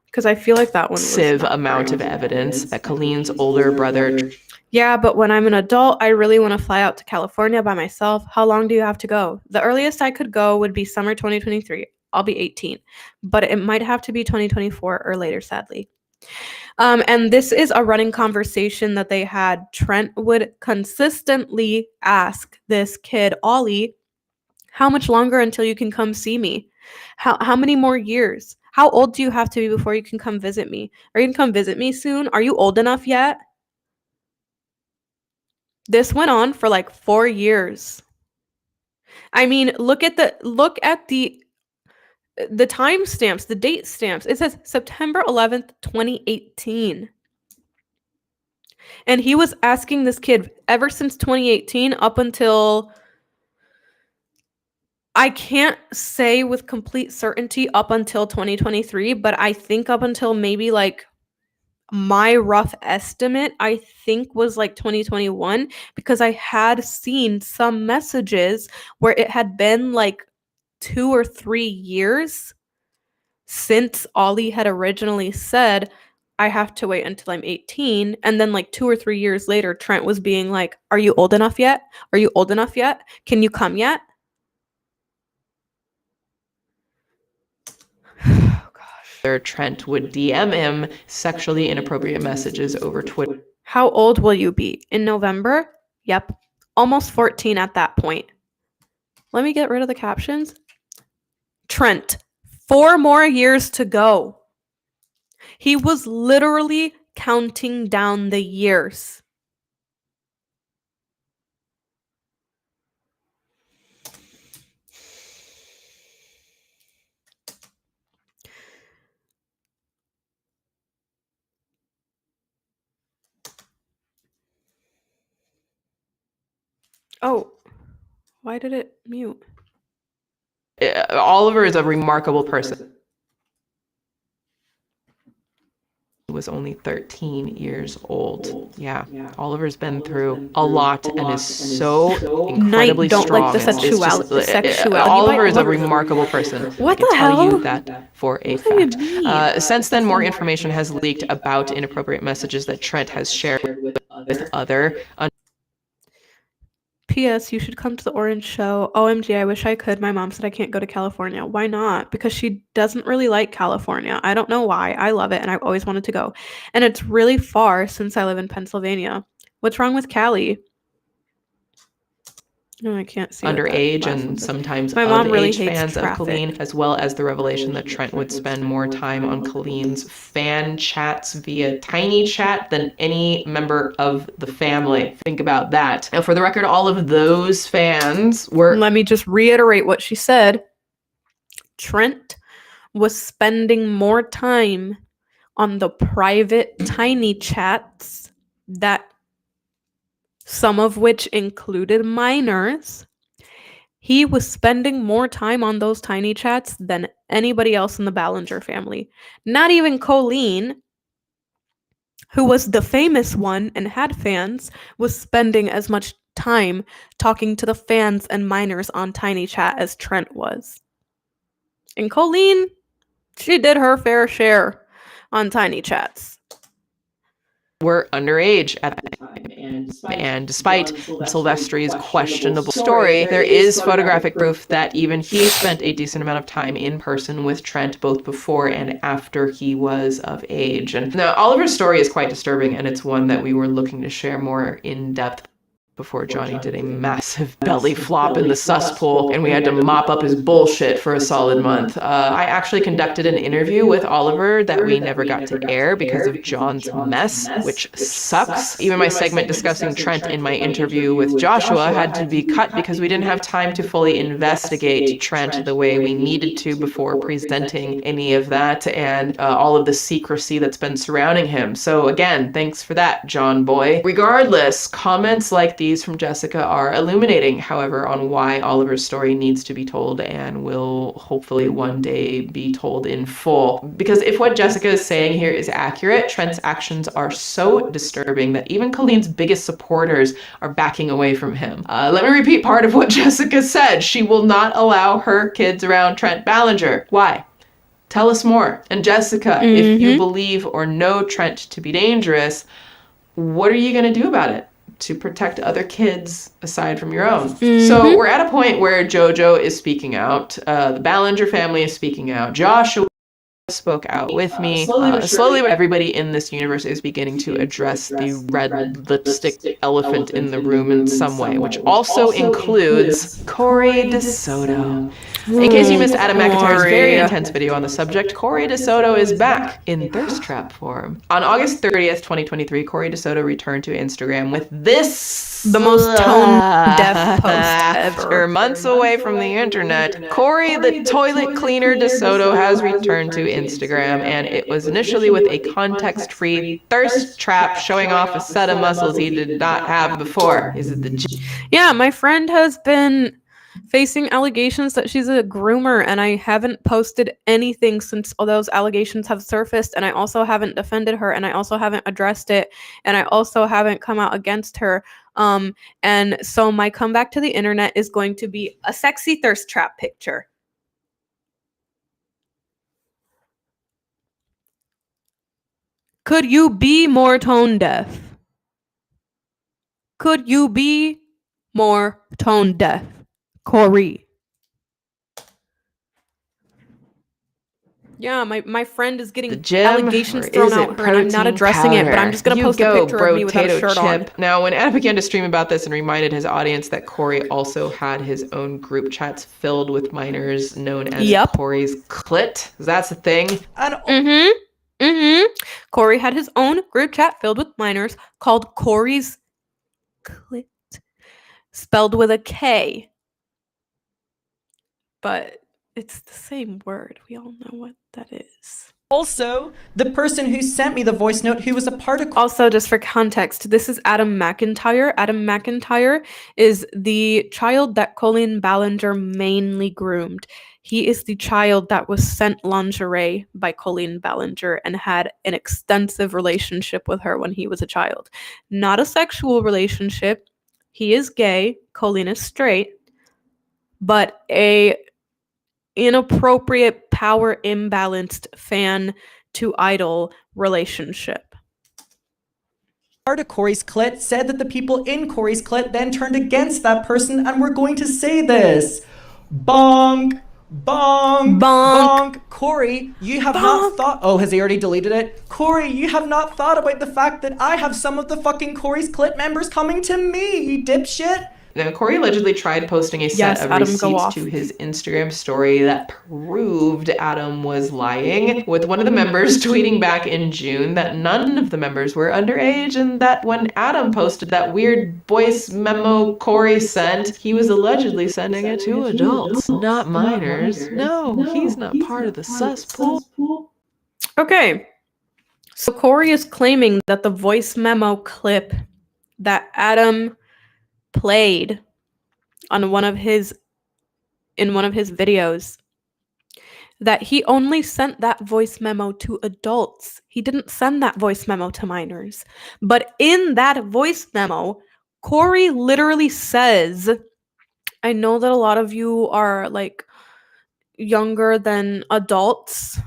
Because I feel like that one was Massive not amount great. of evidence that Colleen's older brother. Yeah, but when I'm an adult, I really want to fly out to California by myself. How long do you have to go? The earliest I could go would be summer 2023. I'll be 18, but it might have to be 2024 or later, sadly. And this is a running conversation that they had. Trent would consistently ask this kid, Ollie, how much longer until you can come see me? How many more years? How old do you have to be before you can come visit me? Are you going to come visit me soon? Are you old enough yet? This went on for like 4 years. I mean, look at the timestamps, the date stamps. It says September 11th, 2018. And he was asking this kid ever since 2018 up until, I can't say with complete certainty up until 2023, but I think up until maybe like my rough estimate, I think was like 2021, because I had seen some messages where it had been like 2 or 3 years since Ollie had originally said, I have to wait until I'm 18. And then like 2 or 3 years later, Trent was being like, are you old enough yet? Are you old enough yet? Can you come yet? Oh, gosh. Trent would DM him sexually inappropriate messages over Twitter. How old will you be? In November? Yep. Almost 14 at that point. Let me get rid of the captions. Trent, 4 more years to go. He was literally counting down the years. Oh, why did it mute? Oliver is a remarkable person. He was only 13 years old. Yeah, Oliver's been through a lot and is so incredibly Knight don't strong. like the sexuality. Oliver is a remarkable person. What I can the tell you hell? that for a What do you fact. mean? Since then, more information has leaked about inappropriate messages that Trent has shared with other. P.S. You should come to the Orange Show. OMG, I wish I could. My mom said I can't go to California. Why not? Because she doesn't really like California. I don't know why. I love it and I've always wanted to go. And it's really far since I live in Pennsylvania. What's wrong with Cali? No, I can't see. Underage and sometimes my mom really of-age hates fans of traffic. Colleen, as well as the revelation that Trent would spend more time on Colleen's fan chats via Tiny Chat than any member of the family. Think about that. Now, for the record, all of those fans were... Let me just reiterate what she said. Trent was spending more time on the private Tiny Chats, that some of which included minors. He was spending more time on those Tiny Chats than anybody else in the Ballinger family. Not even Colleen. who was the famous one and had fans, was spending as much time talking to the fans and minors on Tiny Chat as Trent was. And Colleen, she did her fair share on Tiny Chats. Were underage at the time, and despite Silvestri's questionable story, there is photographic proof that even he spent a decent amount of time in person with Trent both before and after he was of age. And now Oliver's story is quite disturbing, and it's one that we were looking to share more in depth before Johnny did a massive belly flop in the cesspool and we had to mop up his bullshit for a solid month. I actually conducted an interview with Oliver that we never got to air because of John's mess, which sucks. Even my segment discussing Trent in my interview with Joshua had to be cut because we didn't have time to fully investigate Trent the way we needed to before presenting any of that and all of the secrecy that's been surrounding him. So again, thanks for that, John boy. Regardless, comments like these from Jessica are illuminating, however, on why Oliver's story needs to be told and will hopefully one day be told in full. Because if what Jessica is saying here is accurate, Trent's actions are so disturbing that even Colleen's biggest supporters are backing away from him. Let me repeat part of what Jessica said. She will not allow her kids around Trent Ballinger. Why? Tell us more. And Jessica, if you believe or know Trent to be dangerous, what are you going to do about it to protect other kids aside from your own? So we're at a point where JoJo is speaking out. The Ballinger family is speaking out. Joshua spoke out with me. Slowly, everybody in this universe is beginning to address the red lipstick elephant in the room in some way, which also includes Corey DeSoto. In case you missed Adam McIntyre's very intense video on the subject, Corey DeSoto is back in thirst trap form. On August 30th, 2023, Corey DeSoto returned to Instagram with this, the most tone-deaf post ever. Months away from the internet, Corey the toilet cleaner DeSoto has returned to Instagram, and it was initially with a context-free thirst trap showing off a set of muscles he did not have before. Is it the Yeah, my friend has been facing allegations that she's a groomer, and I haven't posted anything since all those allegations have surfaced, and I also haven't defended her, and I also haven't addressed it, and I also haven't come out against her. And so my comeback to the internet is going to be a sexy thirst trap picture. Could you be more tone deaf? Could you be more tone deaf, Corey? Yeah, my friend is getting allegations thrown out her, and I'm not addressing it, but I'm just gonna post a picture of me without a shirt on. Now, when Adam began to stream about this and reminded his audience that Corey also had his own group chats filled with minors known as Corey's clit, that's a thing. Corey had his own group chat filled with minors called Corey's clit, spelled with a K. But it's the same word. We all know what that is. Also, the person who sent me the voice note who was a part of... Also, just for context, this is Adam McIntyre. Adam McIntyre is the child that Colleen Ballinger mainly groomed. He is the child that was sent lingerie by Colleen Ballinger and had an extensive relationship with her when he was a child. Not a sexual relationship. He is gay. Colleen is straight. But a inappropriate, power imbalanced fan to idol relationship. Part of Corey's clit said that the people in Corey's clit then turned against that person and were going to say this. Bonk, bonk, bonk. Corey, you have not thought... Oh, has he already deleted it? Corey, you have not thought about the fact that I have some of the fucking Corey's clit members coming to me, you dipshit. Now, Corey allegedly tried posting a set of receipts to his Instagram story that proved Adam was lying, with one of the members tweeting back in June that none of the members were underage, and that when Adam posted that weird voice memo Corey sent, he was allegedly sending it to adults, not minors. No, he's not part of the cesspool. Okay, so Corey is claiming that the voice memo clip that Adam played on one of his videos that he only sent that voice memo to adults. He didn't send that voice memo to minors. But in that voice memo, Corey literally says, I know that a lot of you are like younger than adults.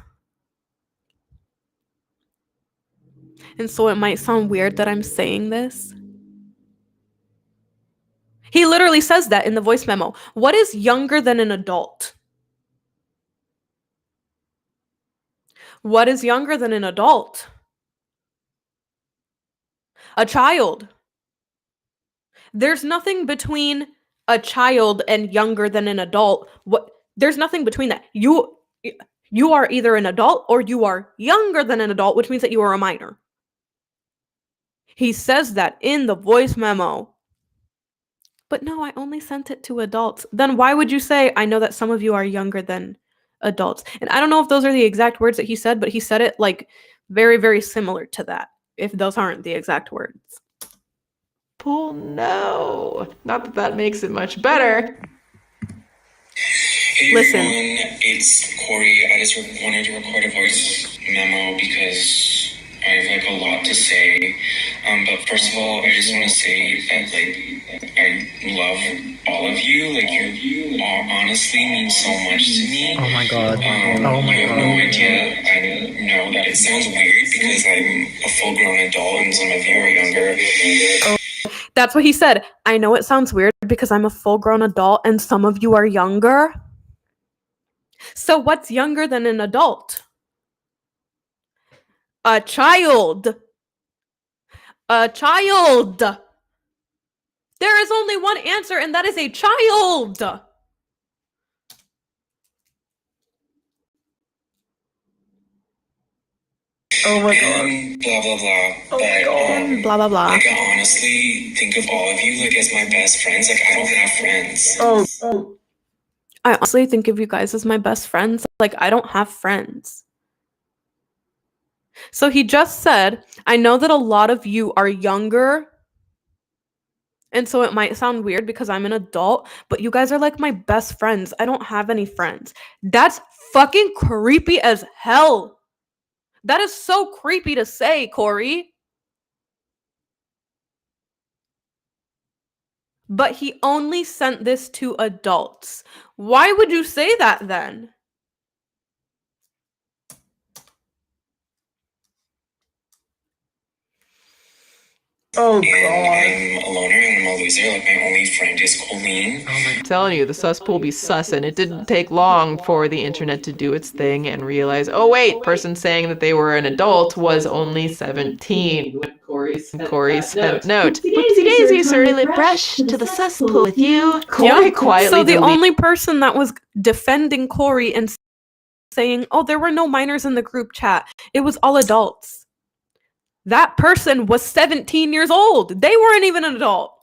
And so it might sound weird that I'm saying this. He literally says that in the voice memo. What is younger than an adult? What is younger than an adult? A child. There's nothing between a child and younger than an adult. There's nothing between that. You are either an adult or you are younger than an adult, which means that you are a minor. He says that in the voice memo. But no, I only sent it to adults. Then why would you say, I know that some of you are younger than adults? And I don't know if those are the exact words that he said, but he said it like very, very similar to that, if those aren't the exact words. Well, no. Not that that makes it much better. Hey Listen. everyone, it's Corey. I just wanted to record a voice memo because I have like a lot to say. But first of all, I just want to say that like I love all of you. Like you all honestly mean so much to me. Oh my god. You have no idea. I know that it sounds weird because I'm a full-grown adult and some of you are younger. That's what he said. I know it sounds weird because I'm a full-grown adult and some of you are younger. So what's younger than an adult? A child. A child. There is only one answer, and that is a child. Oh my god. And blah blah blah. But Blah, blah, blah. like I honestly think of all of you like as my best friends. Like I don't have friends. I honestly think of you guys as my best friends. Like, I don't have friends. So he just said, I know that a lot of you are younger. And so it might sound weird because I'm an adult, but you guys are like my best friends. I don't have any friends. That's fucking creepy as hell. That is so creepy to say, Corey. But he only sent this to adults. Why would you say that then? Oh And god. I'm a loner and I'm a loser. Like my only friend is Colleen. I'm telling you, the cesspool be sussin'. It didn't take long for the internet to do its thing and realize, oh wait, person saying that they were an adult was only 17. Corey sent note. Whoopsie daisy, certainly brush to the cesspool with you. Corey quietly So the deleted. only person that was defending Corey and saying, oh, there were no minors in the group chat. It was all adults. That person was 17 years old. They weren't even an adult.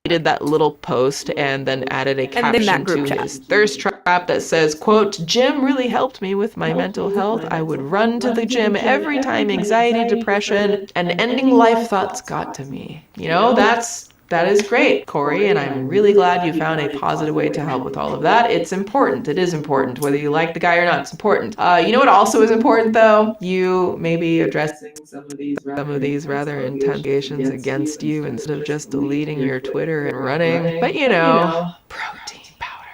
Did that little post and then added a And then that caption group to chat. his thirst trap that says, quote, Jim really helped me with my mental health. I would run to the gym every time anxiety, depression, and ending life thoughts got to me. You know, that is great, Corey, and I'm really glad you found a positive way to help with all of that. It's important. It is important. Whether you like the guy or not, it's important. You know what also is important, though? You maybe addressing some of these rather intense allegations against you instead of just deleting your Twitter and running. But you know, protein powder.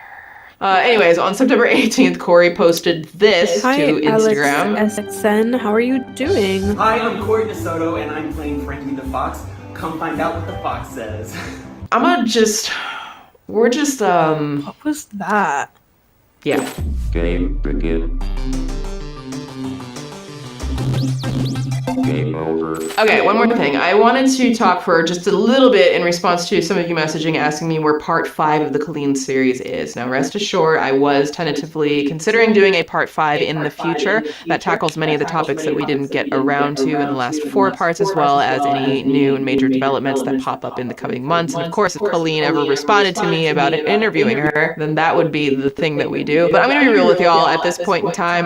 Anyways, on September 18th, Corey posted this Hi, to Instagram. Alex SXN. How are you doing? Hi, I'm Corey DeSoto, and I'm playing Frankie the Fox. Come find out what the fox says. We're just, What was that? yeah. Game begin. Game over. Okay, one more thing. I wanted to talk for just a little bit in response to some of you messaging asking me where part 5 of the Colleen series is. Now, rest assured, I was tentatively considering doing a part 5 in the future that tackles many of the topics that we didn't get around to in the last 4 parts, as well as any new and major developments that pop up in the coming months. And of course, if Colleen ever responded to me about interviewing her, then that would be the thing that we do. But I'm going to be real with y'all at this point in time.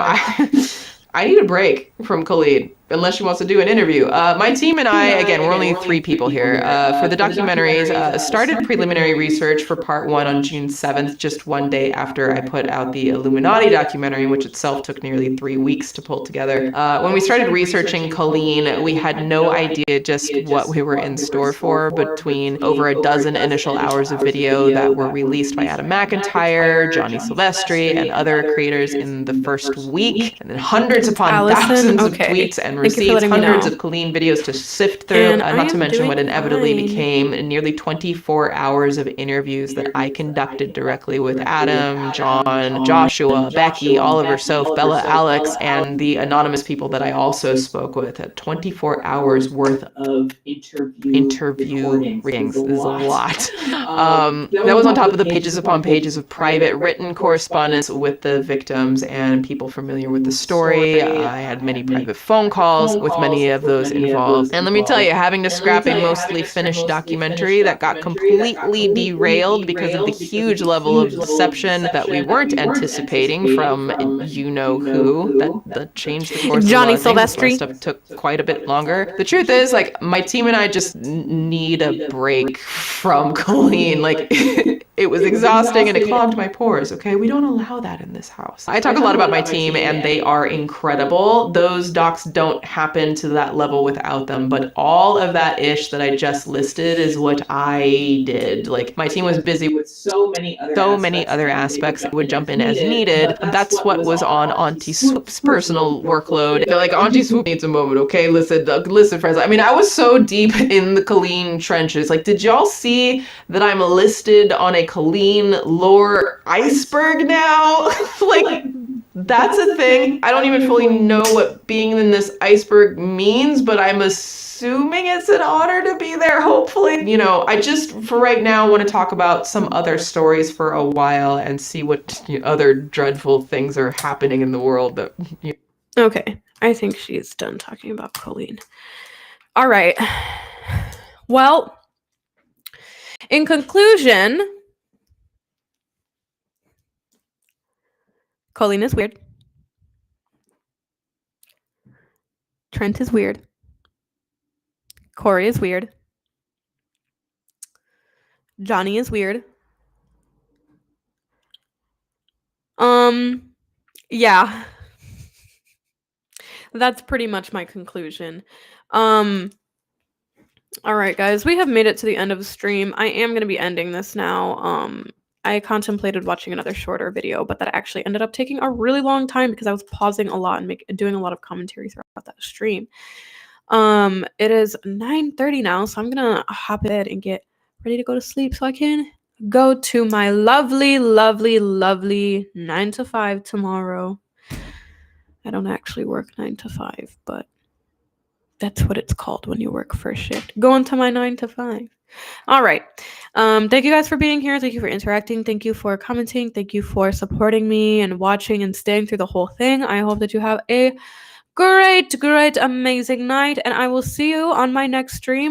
I need a break from Khalid. unless she wants to do an interview. My team and I, again, we're only 3 people here. For the documentaries, started preliminary research for part 1 on June 7th, just one day after I put out the Illuminati documentary, which itself took nearly 3 weeks to pull together. When we started researching Colleen, we had no idea just what we were in store for between over a dozen initial hours of video that were released by Adam McIntyre, Johnny Silvestri, and other creators in the first week, and then hundreds upon thousands of tweets and receipts, hundreds of Colleen videos to sift through, not to mention what inevitably became nearly 24 hours of interviews that I conducted directly with Adam, John, Joshua, Becky, Oliver, Soph, Bella, Alex, and the anonymous people that I also spoke with. At 24 hours worth of interview readings. This is a lot. That was on top of the pages upon pages of private written correspondence with the victims and people familiar with the story. I had many private phone calls with many of those involved. And let me tell you, having to scrap a mostly finished documentary that got completely derailed because of the huge level of deception that we weren't anticipating from you-know-who, that changed the course Johnny of a lot of things. Silvestri. Stuff took quite a bit longer. The truth is, like, my team and I just need a break from Colleen. Like, it was exhausting and it clogged my pores, okay? We don't allow that in this house. I talk a lot about my team and they are incredible. Those docs don't happen to that level without them, but all of that ish that I just listed is what I did. Like, my team was busy with so many other aspects that would jump in as needed. That's what was on Auntie Swoop's personal workload. They're like, Auntie Swoop needs a moment, okay? Listen, friends. I mean, I was so deep in the Colleen trenches. Like, did y'all see that I'm listed on a Colleen lore iceberg now? Like, that's a thing. I don't even fully know what being in this iceberg means, but I'm assuming it's an honor to be there, hopefully. You know, I just, for right now, want to talk about some other stories for a while and see what other dreadful things are happening in the world that... Okay, I think she's done talking about Colleen. All right. Well, in conclusion, Colleen is weird. Trent is weird. Corey is weird. Johnny is weird. Yeah. That's pretty much my conclusion. All right, guys, we have made it to the end of the stream. I am going to be ending this now. I contemplated watching another shorter video, but that actually ended up taking a really long time because I was pausing a lot and doing a lot of commentary throughout that stream. It is 9:30 now, so I'm going to hop in bed and get ready to go to sleep so I can go to my lovely, lovely, lovely 9 to 5 tomorrow. I don't actually work 9 to 5, but that's what it's called when you work first shift. Going to my 9 to 5. All right. Thank you guys for being here. Thank you for interacting. Thank you for commenting. Thank you for supporting me and watching and staying through the whole thing. I hope that you have a great, amazing night, and I will see you on my next stream.